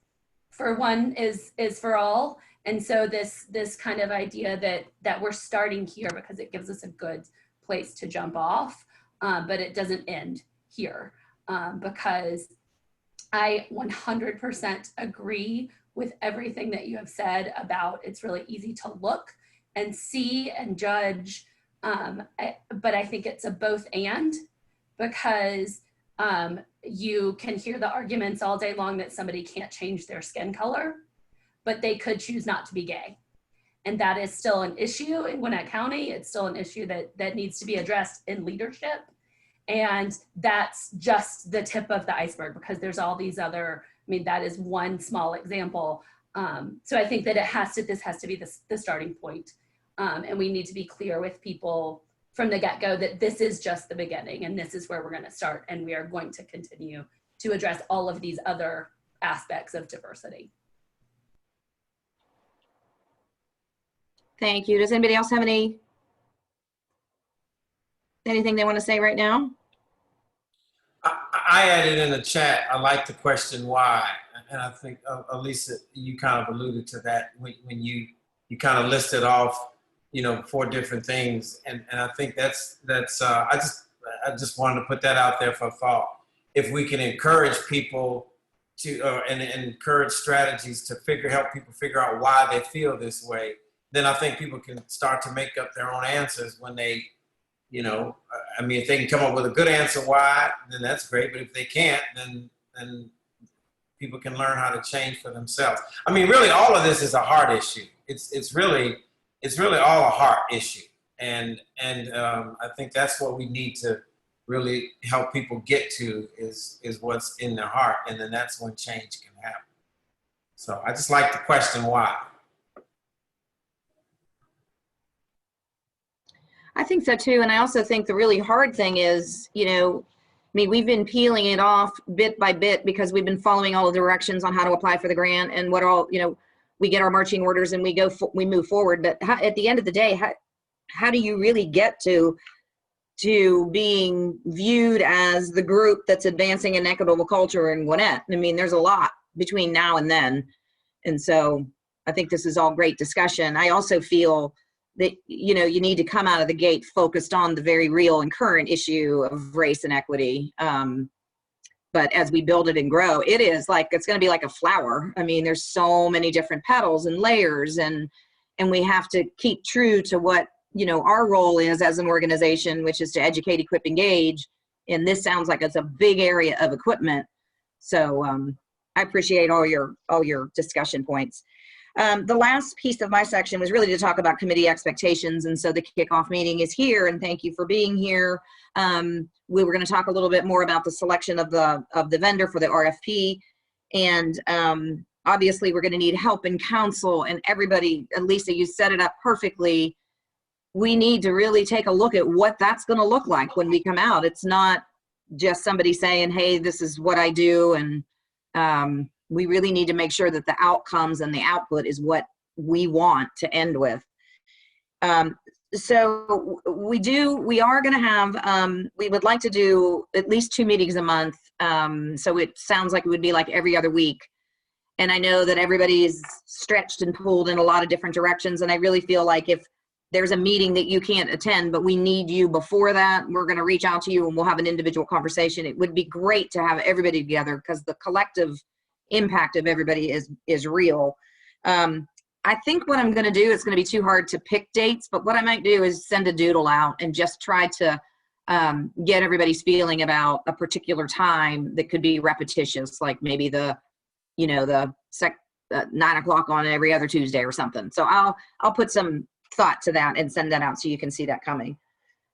for one, is for all, And so this kind of idea that we're starting here because it gives us a good place to jump off, but it doesn't end here, because I 100% agree with everything that you have said about it's really easy to look and see and judge, but I think it's a both and, because you can hear the arguments all day long that somebody can't change their skin color, but they could choose not to be gay. And that is still an issue in Gwinnett County. It's still an issue that needs to be addressed in leadership. And that's just the tip of the iceberg, because there's all these other, I mean, that is one small example. So I think that this has to be the starting point. And we need to be clear with people from the get-go that this is just the beginning and this is where we're going to start. And we are going to continue to address all of these other aspects of diversity. Thank you. Does anybody else have anything they want to say right now? I added in the chat, I like the question why. And I think, Elisa, you kind of alluded to that when you kind of listed off, 4 different things. And I think that's I just wanted to put that out there for thought. If we can encourage people to, and encourage strategies to help people figure out why they feel this way, then I think people can start to make up their own answers when they, if they can come up with a good answer why, then that's great. But if they can't, then people can learn how to change for themselves. I mean, really, all of this is a heart issue. It's really all a heart issue, and I think that's what we need to really help people get to is what's in their heart, and then that's when change can happen. So I just like the question why. I think so too. And I also think the really hard thing is, we've been peeling it off bit by bit because we've been following all the directions on how to apply for the grant and what all, we get our marching orders and we move forward. But at the end of the day, how do you really get to being viewed as the group that's advancing an equitable culture in Gwinnett? I mean, there's a lot between now and then. And so I think this is all great discussion. I also feel that, you need to come out of the gate focused on the very real and current issue of race and equity. But as we build it and grow, it's going to be like a flower. I mean, there's so many different petals and layers, and we have to keep true to what, our role is as an organization, which is to educate, equip, engage. And this sounds like it's a big area of equipment. So I appreciate all your discussion points. The last piece of my section was really to talk about committee expectations. And so the kickoff meeting is here, and thank you for being here. We were going to talk a little bit more about the selection of the vendor for the RFP. And obviously we're going to need help and counsel and everybody. Lisa, you set it up perfectly. We need to really take a look at what that's going to look like when we come out. It's not just somebody saying, hey, this is what I do. And we really need to make sure that the outcomes and the output is what we want to end with. So we are going to have, we would like to do at least 2 meetings a month. So it sounds like it would be like every other week. And I know that everybody is stretched and pulled in a lot of different directions. And I really feel like if there's a meeting that you can't attend, but we need you before that, we're going to reach out to you and we'll have an individual conversation. It would be great to have everybody together because the collective impact of everybody is real. I think what I'm going to do, it's going to be too hard to pick dates, but what I might do is send a doodle out and just try to get everybody's feeling about a particular time that could be repetitious, like maybe the 9 o'clock on every other Tuesday or something. So I'll put some thought to that and send that out so you can see that coming.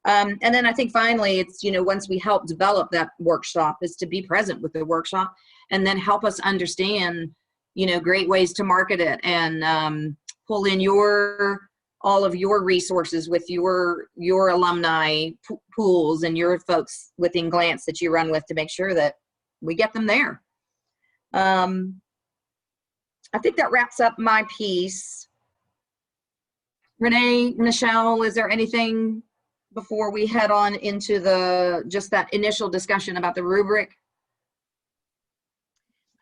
And then I think finally it's, once we help develop that workshop, is to be present with the workshop and then help us understand, great ways to market it and pull in all of your resources with your alumni pools and your folks within Glance that you run with to make sure that we get them there. I think that wraps up my piece. Renee, Michelle, is there anything before we head on into just that initial discussion about the rubric?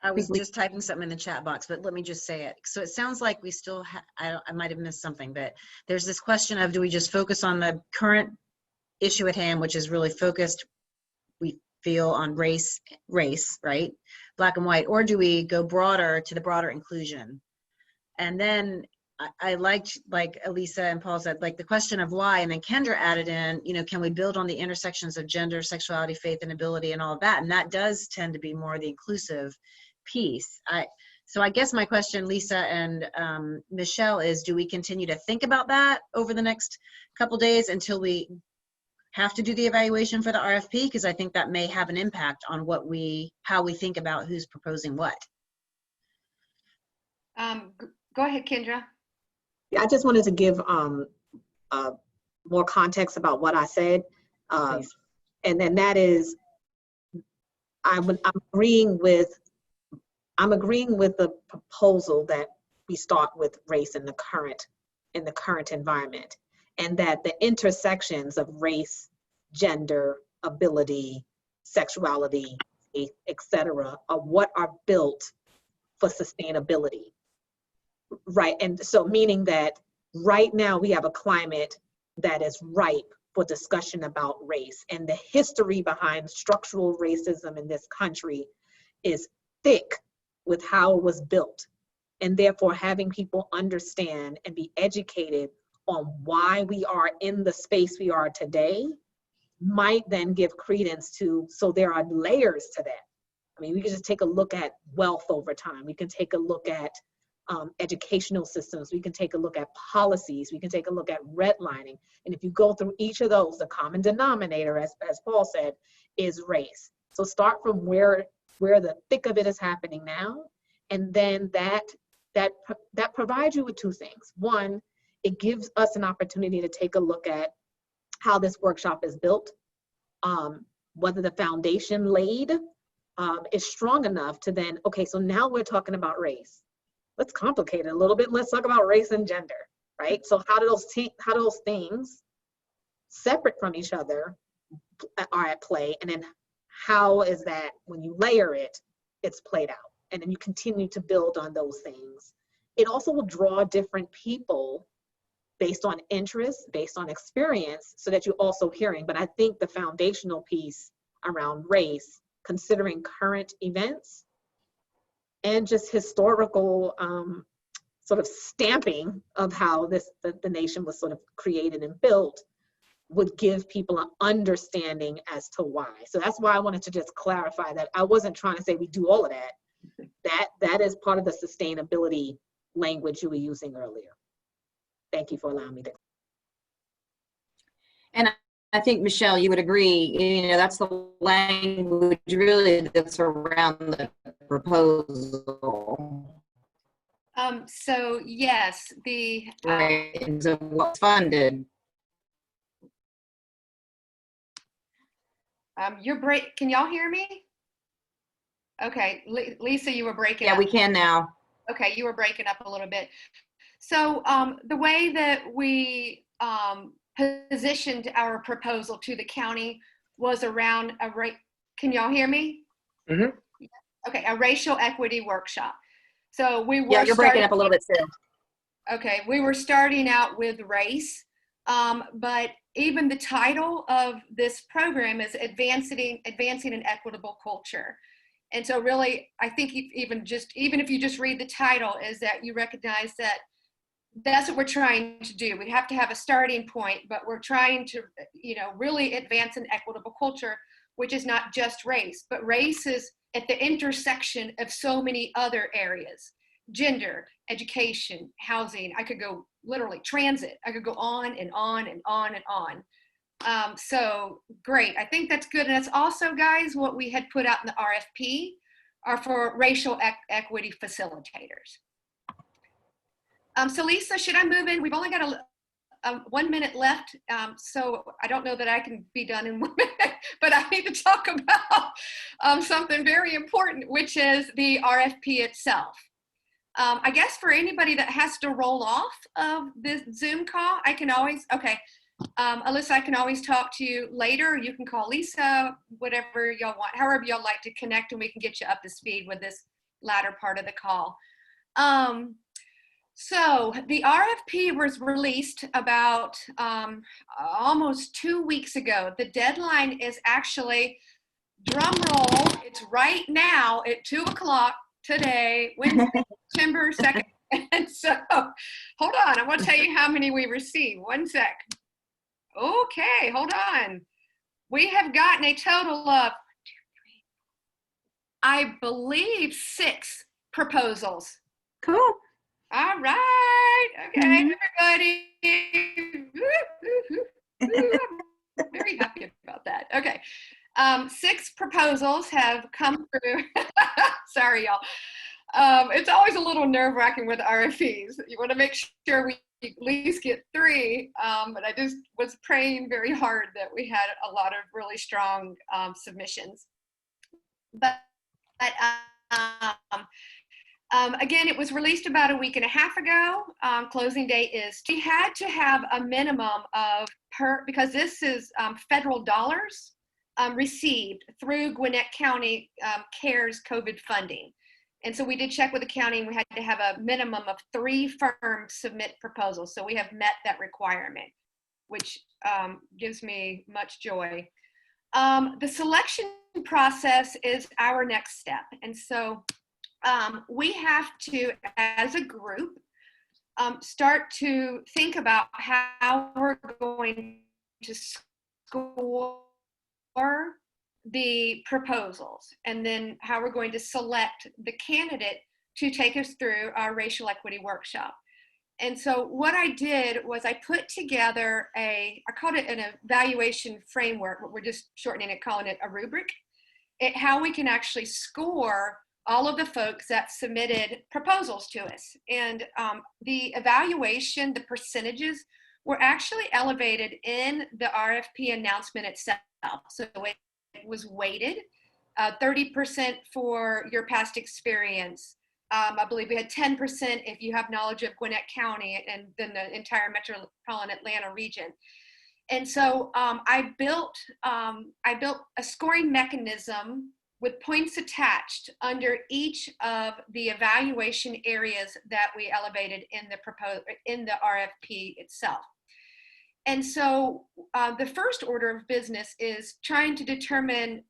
I was just typing something in the chat box, but let me just say it. So it sounds like we still I might have missed something, but there's this question of, do we just focus on the current issue at hand, which is really focused, we feel, on race, right? Black and white, or do we go broader to the broader inclusion? And then I liked, like Elisa and Paul said, like the question of why, and then Kendra added in, you know, can we build on the intersections of gender, sexuality, faith, and ability, and all of that? And that does tend to be more the inclusive piece. So I guess my question, Lisa and Michelle, is, do we continue to think about that over the next couple days until we have to do the evaluation for the RFP? Because I think that may have an impact on how we think about who's proposing what. Go ahead, Kendra. Yeah, I just wanted to give more context about what I said. And then that is, I'm agreeing with the proposal that we start with race in the current environment, and that the intersections of race, gender, ability, sexuality, etc., are what are built for sustainability. Right, and so meaning that right now we have a climate that is ripe for discussion about race, and the history behind structural racism in this country is thick with how it was built. And therefore having people understand and be educated on why we are in the space we are today might then give credence to, so there are layers to that. I mean, we can just take a look at wealth over time. We can take a look at educational systems. We can take a look at policies. We can take a look at redlining. And if you go through each of those, the common denominator, as Paul said, is race. So start from where the thick of it is happening now. And then that provides you with two things. One, it gives us an opportunity to take a look at how this workshop is built, whether the foundation laid is strong enough to then, okay, so now we're talking about race. Let's complicate it a little bit. Let's talk about race and gender, right? So how do those things separate from each other are at play? And then how is that, when you layer it, it's played out? And then you continue to build on those things. It also will draw different people based on interest, based on experience, so that you're also hearing. But I think the foundational piece around race, considering current events, and just historical sort of stamping of how the nation was sort of created and built, would give people an understanding as to why. So that's why I wanted to just clarify that I wasn't trying to say we do all of that. That is part of the sustainability language you were using earlier. Thank you for allowing me to. And I think, Michelle, you would agree, you know, that's the language really that's around the proposal. So yes, right, and so what's funded. Can y'all hear me? Okay, Lisa, you were breaking up. Yeah, we can now. Okay, you were breaking up a little bit. So the way that we positioned our proposal to the county was around can y'all hear me? Mm-hmm. Okay, a racial equity workshop. So we were you're breaking up a little bit too. Okay, we were starting out with race, but even the title of this program is advancing an equitable culture. And so really, I think even if you just read the title, is that you recognize that that's what we're trying to do. We have to have a starting point, but we're trying to, really advance an equitable culture, which is not just race, but race is at the intersection of so many other areas: gender, education, housing. I could go literally transit. I could go on and on and on and on. So great. I think that's good. And it's also, guys, what we had put out in the RFP are for racial equity facilitators. So Lisa, should I move in? We've only got 1 minute left. So I don't know that I can be done in 1 minute, but I need to talk about something very important, which is the RFP itself. I guess for anybody that has to roll off of this Zoom call, I can always, Alyssa, I can always talk to you later. You can call Lisa, whatever y'all want, however y'all like to connect, and we can get you up to speed with this latter part of the call. So the RFP was released about almost 2 weeks ago. The deadline is actually, drum roll, it's right now at 2 o'clock today, Wednesday, September 2nd. And so, hold on, I want to tell you how many we received. 1 sec. Okay, hold on. We have gotten a total of, I believe, 6 proposals. Cool. All right. Okay, everybody. I'm very happy about that. Okay. 6 proposals have come through. Sorry, y'all. It's always a little nerve-wracking with RFPs. You want to make sure we at least get 3, but I just was praying very hard that we had a lot of really strong submissions. But again, it was released about a week and a half ago. Closing date is, we had to have a minimum of because this is federal dollars received through Gwinnett County CARES COVID funding. And so we did check with the county, and we had to have a minimum of 3 firms submit proposals. So we have met that requirement, which gives me much joy. The selection process is our next step. And so we have to, as a group, start to think about how we're going to score the proposals, and then how we're going to select the candidate to take us through our racial equity workshop. And so what I did was I put together I called it an evaluation framework, but we're just shortening it, calling it a rubric, how we can actually score all of the folks that submitted proposals to us. And the evaluation, the percentages were actually elevated in the RFP announcement itself. So it was weighted, 30% for your past experience. I believe we had 10% if you have knowledge of Gwinnett County and then the entire metropolitan Atlanta region. And so I built a scoring mechanism with points attached under each of the evaluation areas that we elevated in the RFP itself. And so the first order of business is trying to determine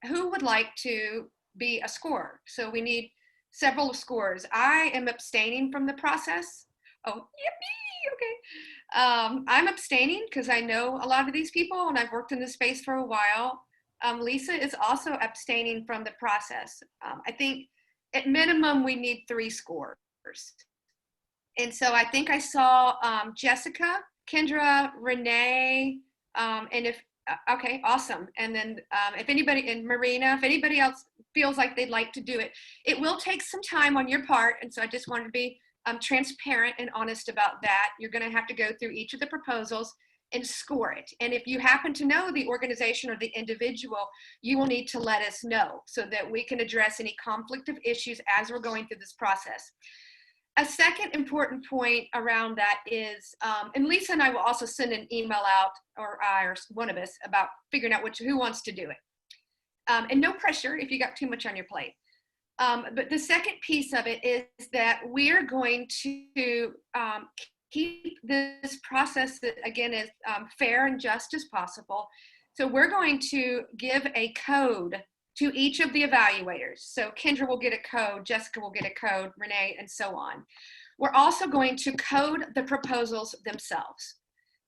who would like to be a scorer. So we need several scores. I am abstaining from the process. Oh, yippee, okay. I'm abstaining because I know a lot of these people and I've worked in this space for a while. Lisa is also abstaining from the process. I think at minimum we need 3 scores. And so I think I saw Jessica, Kendra, Renee, and okay, awesome. And then if anybody, and Marina, if anybody else feels like they'd like to do it, it will take some time on your part. And so I just wanted to be transparent and honest about that. You're going to have to go through each of the proposals and score it. And if you happen to know the organization or the individual, you will need to let us know so that we can address any conflict of issues as we're going through this process. A second important point around that is, and Lisa and I will also send an email out, or one of us, about figuring out who wants to do it. And no pressure if you got too much on your plate. But the second piece of it is that we're going to keep this process that, again, is fair and just as possible. So we're going to give a code to each of the evaluators. So Kendra will get a code, Jessica will get a code, Renee, and so on. We're also going to code the proposals themselves.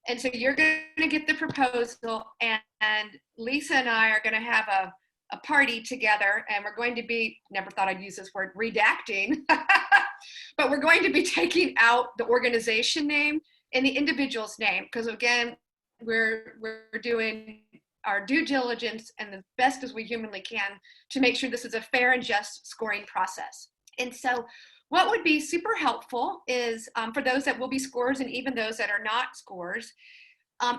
And so you're going to get the proposal, and Lisa and I are going to have a party together, and we're going to be, never thought I'd use this word, redacting, but we're going to be taking out the organization name and the individual's name, because again, we're doing our due diligence and the best as we humanly can to make sure this is a fair and just scoring process. And so what would be super helpful is for those that will be scorers and even those that are not scorers,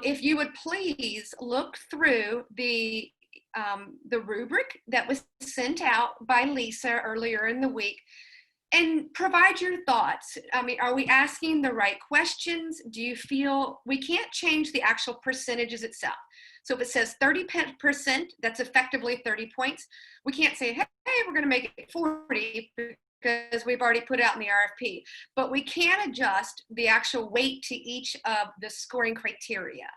if you would please look through the rubric that was sent out by Lisa earlier in the week and provide your thoughts. I mean, are we asking the right questions? Do you feel we can't change the actual percentages itself? So if it says 30%, that's effectively 30 points. We can't say, hey, we're going to make it 40 because we've already put out in the RFP. But we can adjust the actual weight to each of the scoring criteria.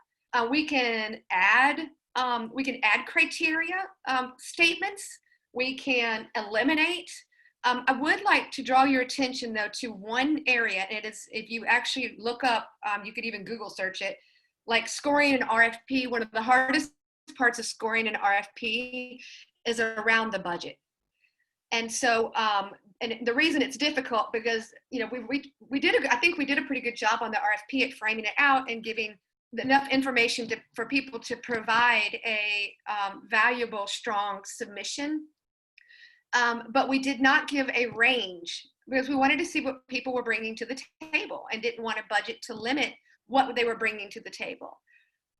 We can add criteria statements. We can eliminate. I would like to draw your attention, though, to one area. And it is, if you actually look up, you could even Google search it, like scoring an RFP. One of the hardest parts of scoring an RFP is around the budget. And so, and the reason it's difficult because, you know, I think we did a pretty good job on the RFP at framing it out and giving enough information for people to provide a valuable, strong submission. But we did not give a range because we wanted to see what people were bringing to the table and didn't want a budget to limit what they were bringing to the table.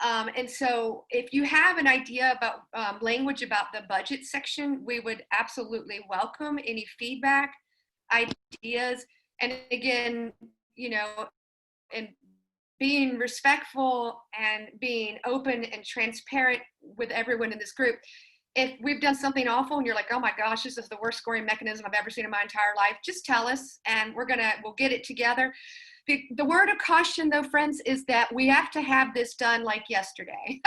And so if you have an idea about language about the budget section, we would absolutely welcome any feedback, ideas. And again, you know, and being respectful and being open and transparent with everyone in this group. If we've done something awful and you're like, oh my gosh, this is the worst scoring mechanism I've ever seen in my entire life, just tell us and we'll get it together. The word of caution though, friends, is that we have to have this done like yesterday.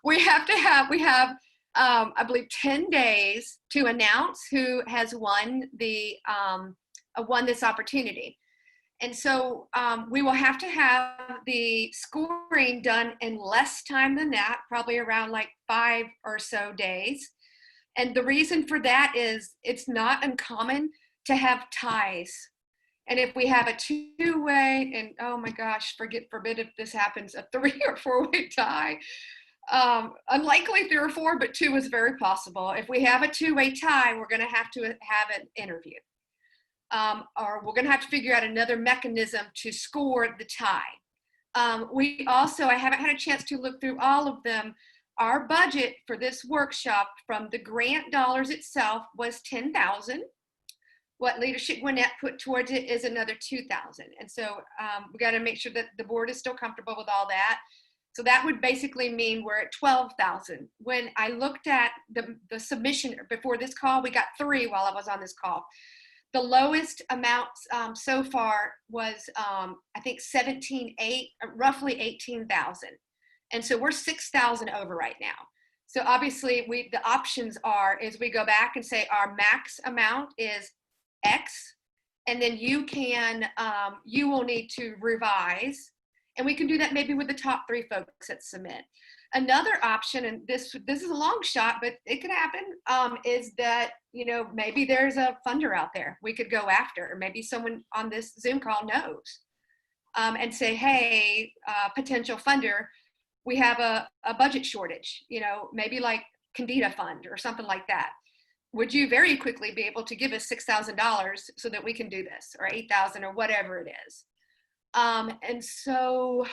we have, I believe 10 days to announce who has won this opportunity. And so we will have to have the scoring done in less time than that, probably around like 5 or so days. And the reason for that is it's not uncommon to have ties. And if we have a 2-way, and oh my gosh, forbid if this happens, a 3 or 4-way tie. Unlikely 3 or 4, but 2 is very possible. If we have a 2-way tie, we're going to have an interview. Or we're going to have to figure out another mechanism to score the tie. We also, I haven't had a chance to look through all of them. Our budget for this workshop from the grant dollars itself was $10,000. What Leadership Gwinnett put towards it is another $2,000. And so we got to make sure that the board is still comfortable with all that. So that would basically mean we're at $12,000. When I looked at the submission before this call, we got 3 while I was on this call. The lowest amount so far was, I think, roughly 18,000. And so we're 6,000 over right now. So obviously the options is we go back and say our max amount is X, and then you will need to revise. And we can do that maybe with the top 3 folks that submit. Another option, and this is a long shot, but it could happen, is that, you know, maybe there's a funder out there we could go after, or maybe someone on this Zoom call knows, and say, hey, potential funder, we have a budget shortage, you know, maybe like Candida Fund or something like that. Would you very quickly be able to give us $6,000 so that we can do this, or 8,000 or whatever it is? And so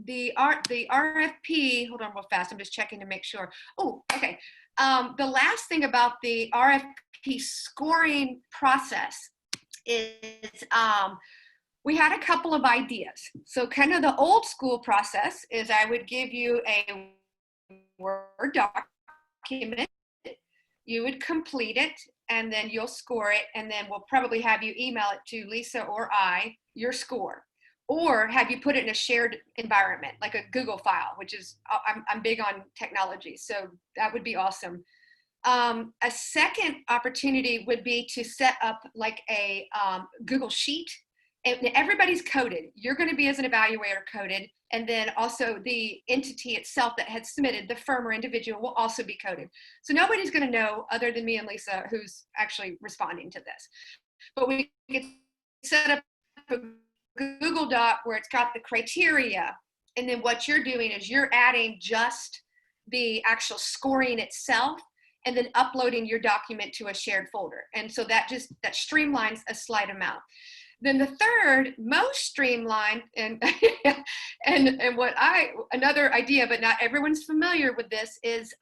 the RFP, hold on real fast, I'm just checking to make sure. Oh, okay. The last thing about the RFP scoring process is we had a couple of ideas. So kind of the old school process is I would give you a Word document, you would complete it, and then you'll score it, and then we'll probably have you email it to Lisa or I, your score. Or have you put it in a shared environment, like a Google file, which is, I'm big on technology, so that would be awesome. A second opportunity would be to set up like a Google Sheet, and everybody's coded. You're going to be, as an evaluator, coded, and then also the entity itself that had submitted, the firm or individual, will also be coded. So nobody's going to know, other than me and Lisa, who's actually responding to this. But we could set up a Google Doc where it's got the criteria, and then what you're doing is you're adding just the actual scoring itself and then uploading your document to a shared folder. And so that streamlines a slight amount. Then the third, most streamlined, and another idea, but not everyone's familiar with this, is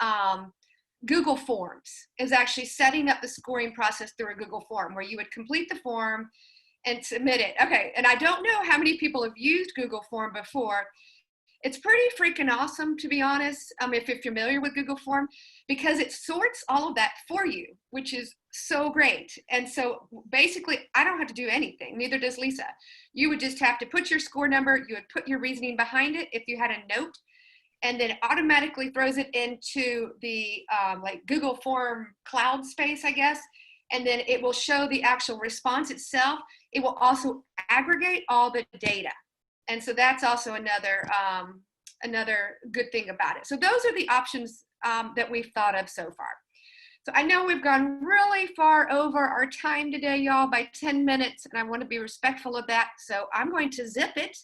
Google Forms, is actually setting up the scoring process through a Google form where you would complete the form and submit it. Okay, and I don't know how many people have used Google Form before. It's pretty freaking awesome, to be honest, if you're familiar with Google Form, because it sorts all of that for you, which is so great. And so basically, I don't have to do anything, neither does Lisa. You would just have to put your score number, you would put your reasoning behind it if you had a note, and then automatically throws it into the like Google Form cloud space, I guess. And then it will show the actual response itself. It will also aggregate all the data. And so that's also another good thing about it. So those are the options that we've thought of so far. So I know we've gone really far over our time today, y'all, by 10 minutes, and I want to be respectful of that. So I'm going to zip it.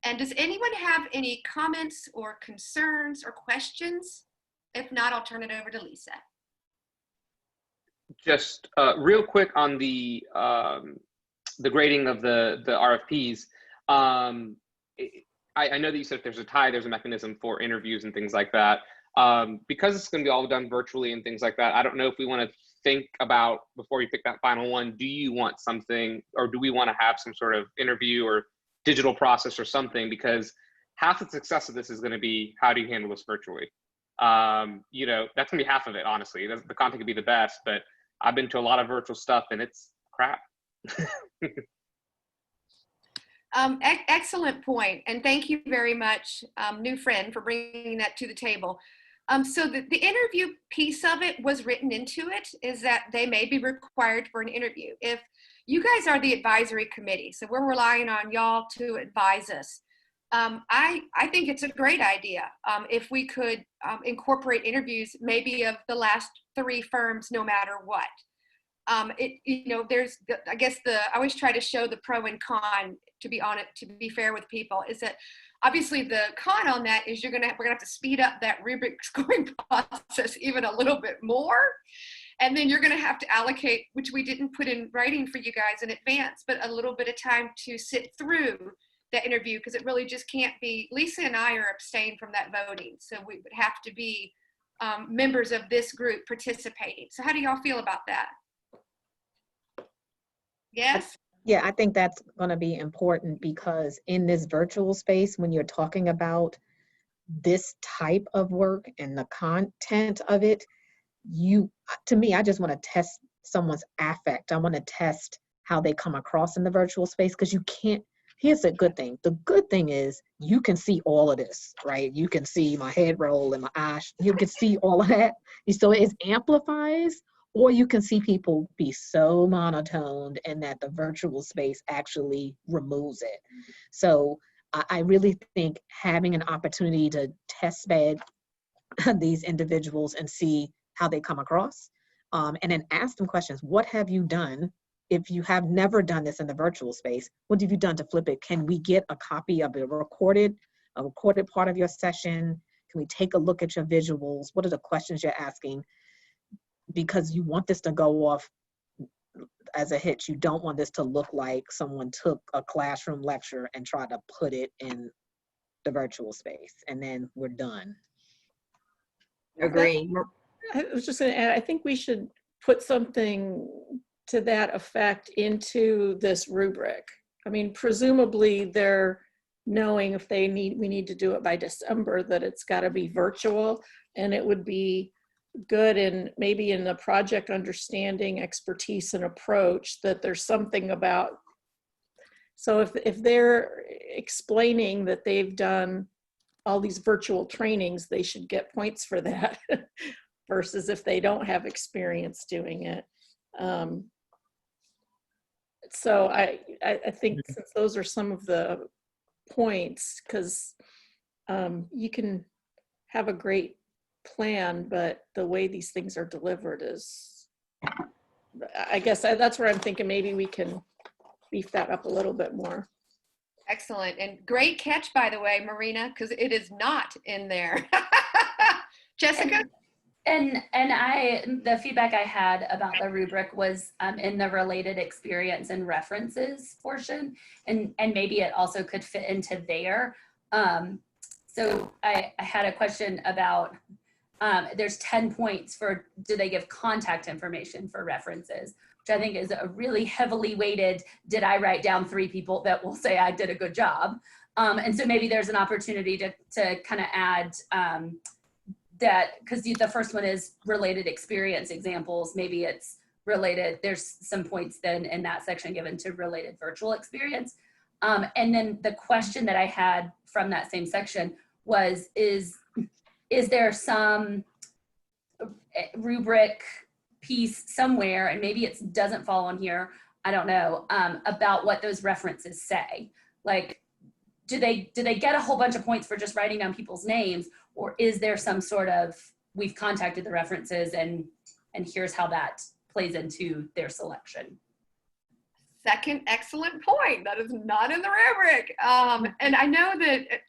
And does anyone have any comments or concerns or questions? If not, I'll turn it over to Lisa. Just real quick on the grading of the RFPs. I know that you said if there's a tie, there's a mechanism for interviews and things like that. Because it's going to be all done virtually and things like that, I don't know if we want to think about, before you pick that final one, do you want something, or do we want to have some sort of interview or digital process or something? Because half the success of this is going to be, how do you handle this virtually? You know, that's going to be half of it, honestly. The content could be the best, but I've been to a lot of virtual stuff and it's crap. Excellent point. And thank you very much, new friend, for bringing that to the table. So the interview piece of it was written into it, is that they may be required for an interview. If you guys are the advisory committee, so we're relying on y'all to advise us. I think it's a great idea if we could incorporate interviews, maybe of the last 3 firms, no matter what. You know, there's, I guess I always try to show the pro and con, to be honest, to be fair with people, is that obviously the con on that is we're gonna have to speed up that rubric scoring process even a little bit more. And then you're gonna have to allocate, which we didn't put in writing for you guys in advance, but a little bit of time to sit through that interview, because it really just can't be, Lisa and I are abstained from that voting. So we would have to be members of this group participating. So how do y'all feel about that? Yes? Yeah, I think that's going to be important, because in this virtual space, when you're talking about this type of work and the content of it, to me, I just want to test someone's affect. I want to test how they come across in the virtual space, because you can't. Here's the good thing. The good thing is you can see all of this, right? You can see my head roll and my eyes. You can see all of that. So it amplifies, or you can see people be so monotoned and that the virtual space actually removes it. So I really think having an opportunity to test bed these individuals and see how they come across, and then ask them questions. What have you done? If you have never done this in the virtual space, what have you done to flip it? Can we get a copy of a recorded part of your session? Can we take a look at your visuals? What are the questions you're asking? Because you want this to go off as a hit. You don't want this to look like someone took a classroom lecture and tried to put it in the virtual space, and then we're done. Agree. I was just going to add, I think we should put something to that effect into this rubric. I mean, presumably they're knowing if we need to do it by December, that it's got to be virtual, and it would be good in maybe in the project understanding, expertise, and approach, that there's something about. So if they're explaining that they've done all these virtual trainings, they should get points for that versus if they don't have experience doing it. So I think, since those are some of the points, because you can have a great plan, but the way these things are delivered is, I guess that's where I'm thinking maybe we can beef that up a little bit more. Excellent. And great catch, by the way, Marina, because it is not in there. Jessica? And the feedback I had about the rubric was in the related experience and references portion, and maybe it also could fit into there. So I had a question about, there's 10 points for, do they give contact information for references? which I think is a really heavily weighted, did I write down 3 people that will say I did a good job? And so maybe there's an opportunity to kind of add that, because the first one is related experience examples. Maybe it's related, there's some points then in that section given to related virtual experience. And then the question that I had from that same section was, is there some rubric piece somewhere, and maybe it doesn't fall on here, I don't know, about what those references say? Like, do they get a whole bunch of points for just writing down people's names, or is there some sort of, we've contacted the references and here's how that plays into their selection? Second excellent point. That is not in the rubric. And I know that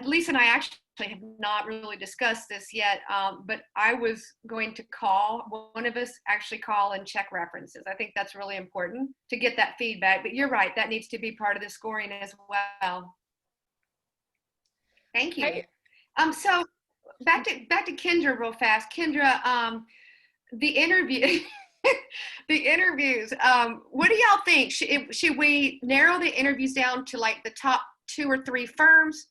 Lisa and I actually have not really discussed this yet, but I was going to one of us actually call and check references. I think that's really important to get that feedback, but you're right, that needs to be part of the scoring as well. Thank you. So back to Kendra real fast. Kendra, the interview, the interviews, what do y'all think? Should we narrow the interviews down to like the top 2 or 3 firms?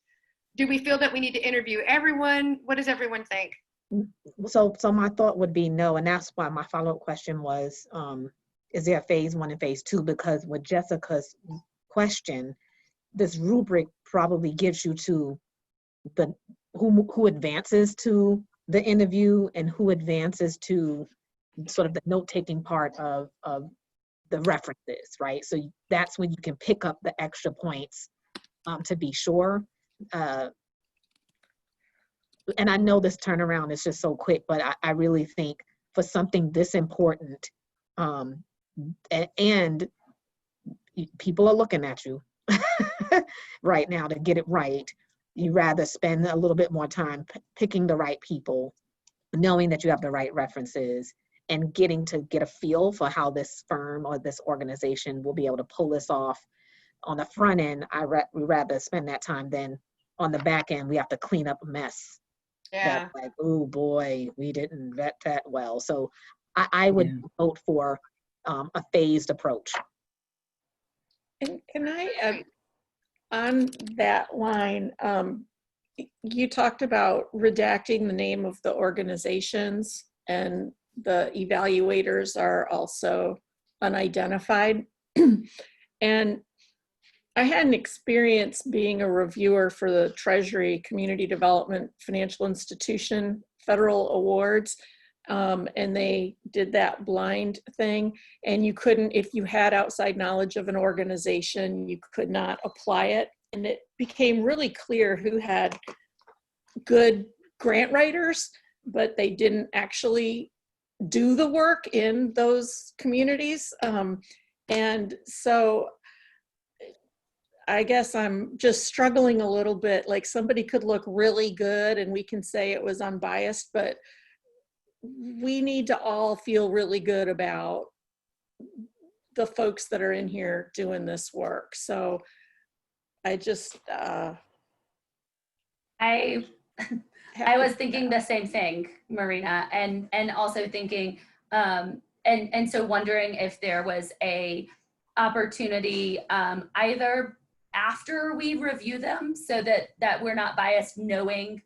Do we feel that we need to interview everyone? What does everyone think? So my thought would be no, and that's why my follow-up question was, is there a phase 1 and phase 2? Because with Jessica's question, this rubric probably gives you to the who advances to the interview and who advances to sort of the note-taking part of the references, right? So that's when you can pick up the extra points to be sure. And I know this turnaround is just so quick, but I really think for something this important, and people are looking at you right now to get it right, you rather spend a little bit more time picking the right people, knowing that you have the right references, and getting to get a feel for how this firm or this organization will be able to pull this off on the front end. We rather spend that time than on the back end, we have to clean up a mess. Yeah. That's like, oh boy, we didn't vet that well. So I would vote for a phased approach. And can I, on that line, you talked about redacting the name of the organizations, and the evaluators are also unidentified. And I had an experience being a reviewer for the Treasury Community Development Financial Institution Federal Awards. And they did that blind thing, and you couldn't, if you had outside knowledge of an organization, you could not apply it. And it became really clear who had good grant writers, but they didn't actually do the work in those communities. And so I guess I'm just struggling a little bit. Like, somebody could look really good and we can say it was unbiased, but we need to all feel really good about the folks that are in here doing this work. So I just, I was thinking the same thing, Marina, and also thinking, and so wondering if there was a opportunity either after we review them, so that we're not biased knowing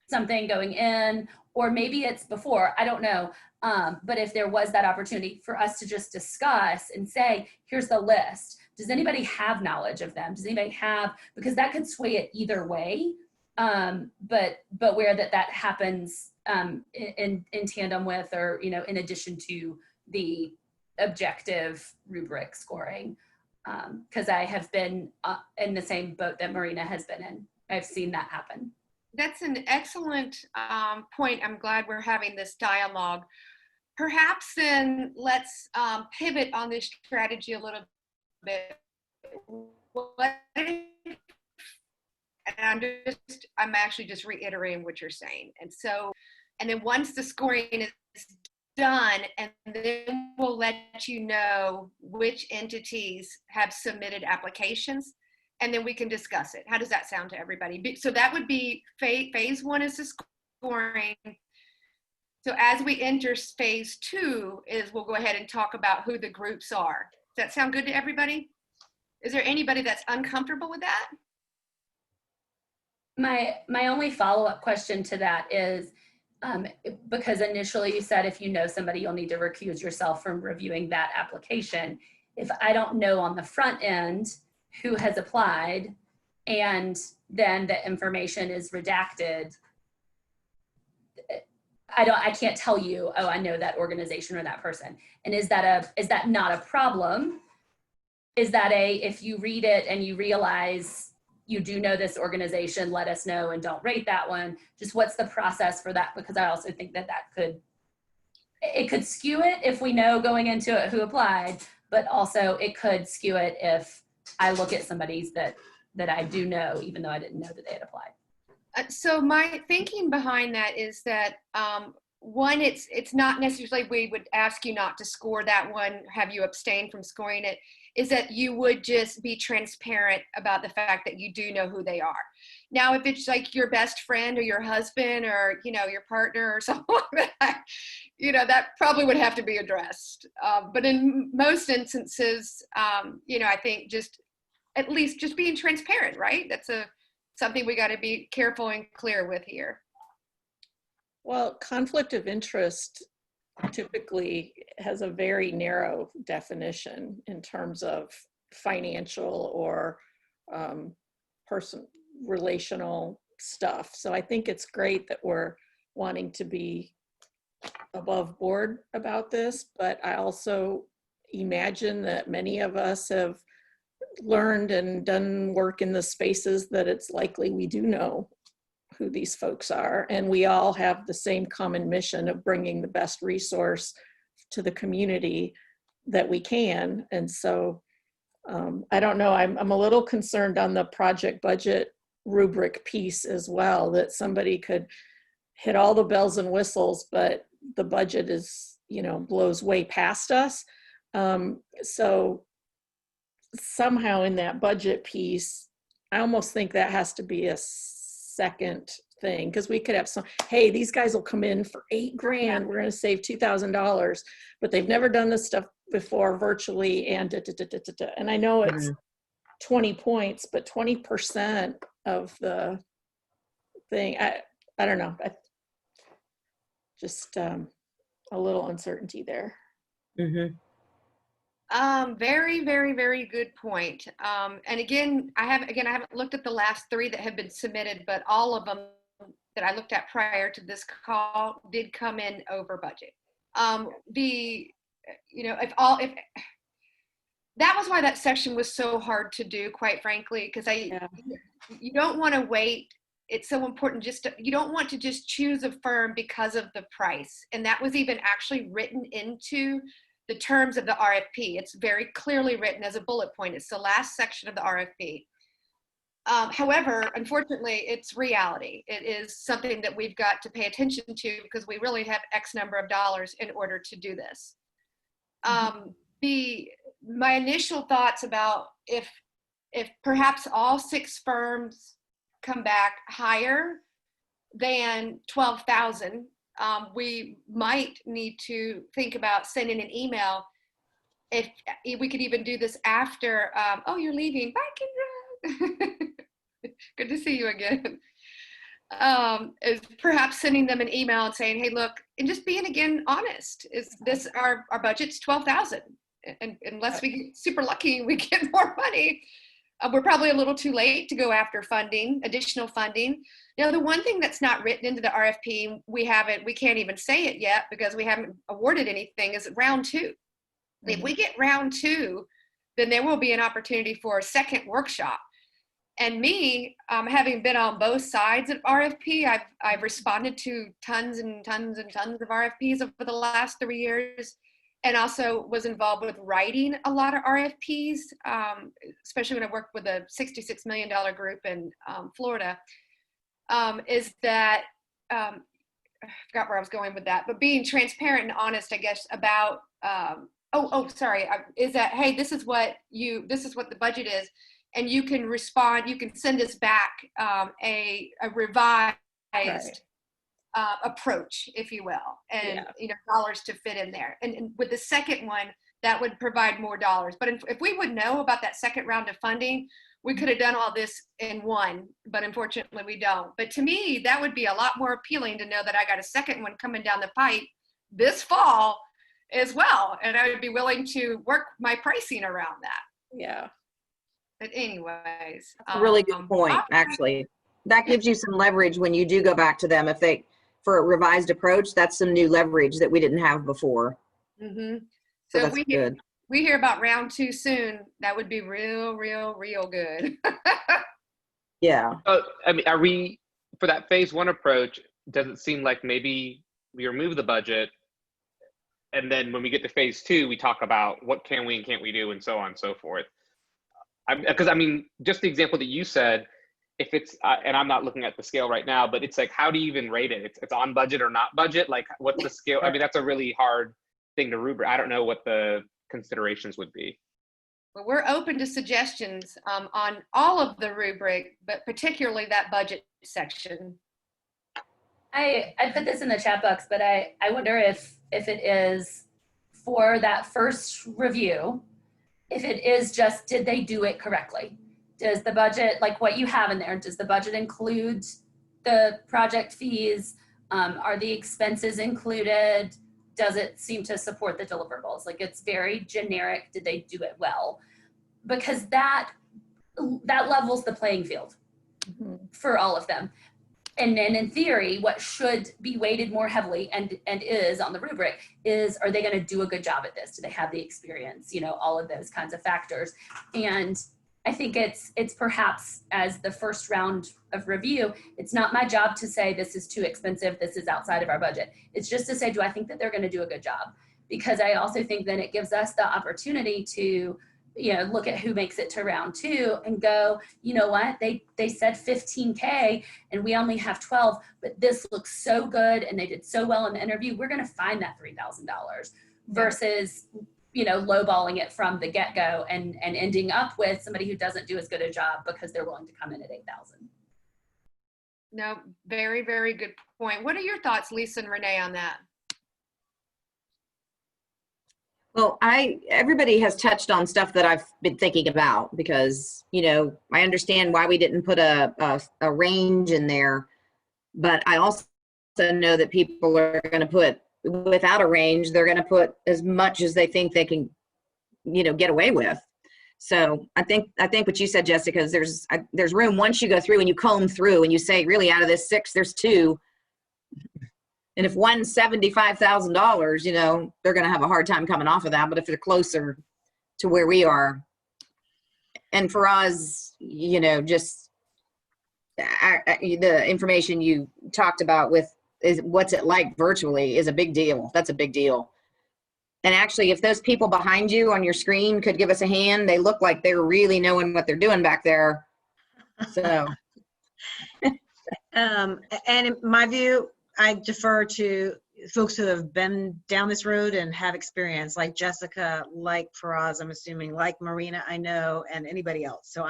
something going in, or maybe it's before, I don't know. But if there was that opportunity for us to just discuss and say, here's the list. Does anybody have knowledge of them? Does anybody have, because that could sway it either way. But where that happens in tandem with, or, you know, in addition to the objective rubric scoring. Because I have been in the same boat that Marina has been in. I've seen that happen. That's an excellent point. I'm glad we're having this dialogue. Perhaps then let's pivot on this strategy a little bit. And I'm actually just reiterating what you're saying. And then once the scoring is done, and then we'll let you know which entities have submitted applications, and then we can discuss it. How does that sound to everybody? So that would be phase 1 is the scoring. So as we enter phase 2 is we'll go ahead and talk about who the groups are. Does that sound good to everybody? Is there anybody that's uncomfortable with that? My only follow-up question to that is, because initially you said if you know somebody, you'll need to recuse yourself from reviewing that application. If I don't know on the front end who has applied and then the information is redacted, I can't tell you, oh, I know that organization or that person. And is that not a problem? Is that if you read it and you realize you do know this organization, let us know and don't rate that one? Just what's the process for that? Because I also think that it could skew it if we know going into it who applied, but also it could skew it if I look at somebody's that I do know, even though I didn't know that they had applied. So my thinking behind that is that one, it's not necessarily we would ask you not to score that one, have you abstain from scoring it, is that you would just be transparent about the fact that you do know who they are. Now, if it's like your best friend or your husband or, your partner or something like that, that probably would have to be addressed. But in most instances, I think at least just being transparent, right? That's something we got to be careful and clear with here. Well, conflict of interest typically has a very narrow definition in terms of financial or relational stuff. So I think it's great that we're wanting to be above board about this, but I also imagine that many of us have learned and done work in the spaces that it's likely we do know who these folks are, and we all have the same common mission of bringing the best resource to the community that we can. And so I don't know, I'm a little concerned on the project budget rubric piece as well, that somebody could hit all the bells and whistles, but the budget is, blows way past us. So somehow in that budget piece, I almost think that has to be a second thing, because we could have hey, these guys will come in for $8,000, we're going to save $2,000, but they've never done this stuff before virtually, and and I know it's 20 points, but 20% of the thing, I don't know, just a little uncertainty there. Very, very, very good point. And again, I haven't looked at the last 3 that have been submitted, but all of them that I looked at prior to this call did come in over budget. If that was why that section was so hard to do, quite frankly, because you don't want to wait. It's so important. You don't want to just choose a firm because of the price. And that was even actually written into the terms of the RFP. It's very clearly written as a bullet point. It's the last section of the RFP. However, unfortunately, it's reality. It is something that we've got to pay attention to because we really have X number of dollars in order to do this. My initial thoughts about if perhaps all 6 firms come back higher than 12,000, we might need to think about sending an email. If we could even do this after, oh, you're leaving, bye, Kendra. Good to see you again. Is perhaps sending them an email and saying, hey, look, and just being again honest, is this our budget's 12,000, and unless we get super lucky and we get more money, we're probably a little too late to go after additional funding. Now, the one thing that's not written into the RFP, we can't even say it yet because we haven't awarded anything, is round 2. If we get round 2, then there will be an opportunity for a second workshop. And me, having been on both sides of RFP, I've responded to tons and tons and tons of RFPs over the last 3 years, and also was involved with writing a lot of RFPs, especially when I worked with a $66 million group in Florida. Is that, I forgot where I was going with that, but being transparent and honest, I guess, about, is that, hey, this is what the budget is. And you can respond, you can send us back a revised approach, if you will, and Yeah. dollars to fit in there. And with the second one, that would provide more dollars. But if we would know about that second round of funding, we could have done all this in one, but unfortunately we don't. But to me, that would be a lot more appealing to know that I got a second one coming down the pipe this fall as well. And I would be willing to work my pricing around that. Yeah. But anyways. That's a really good point, actually. That gives you some leverage when you do go back to them. If they, for a revised approach, that's some new leverage that we didn't have before. Mm-hmm. So So that's good. we hear about round 2 soon. That would be real good. Yeah. I mean, are we, for that phase 1 approach, does it seem like maybe we remove the budget and then when we get to phase 2, we talk about what can we and can't we do and so on and so forth? Because I mean, just the example that you said, if it's, and I'm not looking at the scale right now, but it's like, how do you even rate it? It's on budget or not budget? Like what's the scale? I mean, that's a really hard thing to rubric. I don't know what the considerations would be. Well, we're open to suggestions on all of the rubric, but particularly that budget section. I put this in the chat box, but I wonder if it is for that first review, if it is just, did they do it correctly? Does the budget, like what you have in there, does the budget include the project fees? Are the expenses included? Does it seem to support the deliverables? Like it's very generic, did they do it well? Because that levels the playing field for all of them. And then in theory, what should be weighted more heavily and is on the rubric is, are they gonna do a good job at this? Do they have the experience? All of those kinds of factors. And I think it's perhaps as the first round of review, it's not my job to say this is too expensive, this is outside of our budget. It's just to say, do I think that they're gonna do a good job? Because I also think that it gives us the opportunity to look at who makes it to round 2 and go, you know what, they said 15K and we only have 12, but this looks so good and they did so well in the interview, we're gonna find that $3,000 versus lowballing it from the get-go and ending up with somebody who doesn't do as good a job because they're willing to come in at 8,000. No, very, very good point. What are your thoughts, Lisa and Renee, on that? Well, everybody has touched on stuff that I've been thinking about because, I understand why we didn't put a range in there, but I also know that people are going to put, without a range, they're going to put as much as they think they can, get away with. So I think what you said, Jessica, is there's room once you go through and you comb through and you say, really out of this 6, there's 2. And if one's $75,000, they're going to have a hard time coming off of that. But if they're closer to where we are, and for us, just the information you talked about with is what's it like virtually is a big deal. That's a big deal. And actually, if those people behind you on your screen could give us a hand, they look like they're really knowing what they're doing back there. So, And in my view, I defer to folks who have been down this road and have experience, like Jessica, like Faraz, I'm assuming, like Marina, I know, and anybody else. So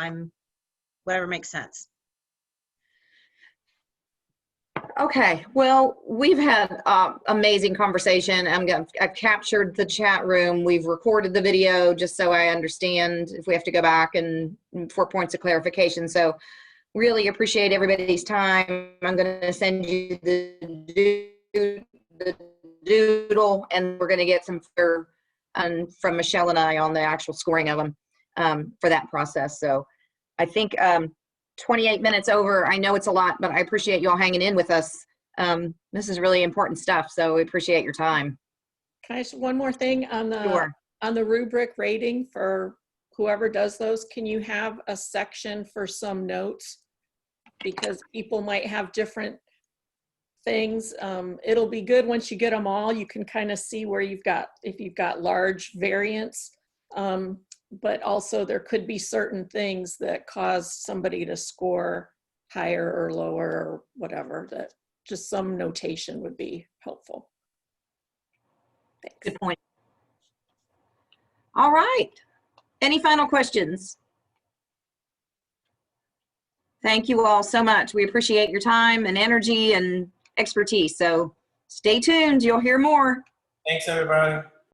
whatever makes sense. Okay, well, we've had amazing conversation. I've captured the chat room. We've recorded the video just so I understand if we have to go back and for points of clarification. So really appreciate everybody's time. I'm going to send you the doodle, and we're going to get some from Michelle and I on the actual scoring of them for that process. So I think 28 minutes over. I know it's a lot, but I appreciate you all hanging in with us. This is really important stuff, so we appreciate your time. Can I just one more thing on the rubric rating for whoever does those? Can you have a section for some notes? Because people might have different things. It'll be good once you get them all. You can kind of see where if you've got large variance. But also there could be certain things that cause somebody to score higher or lower or whatever, that just some notation would be helpful. Thanks. Good point. All right. Any final questions? Thank you all so much. We appreciate your time and energy and expertise. So stay tuned. You'll hear more. Thanks, everybody.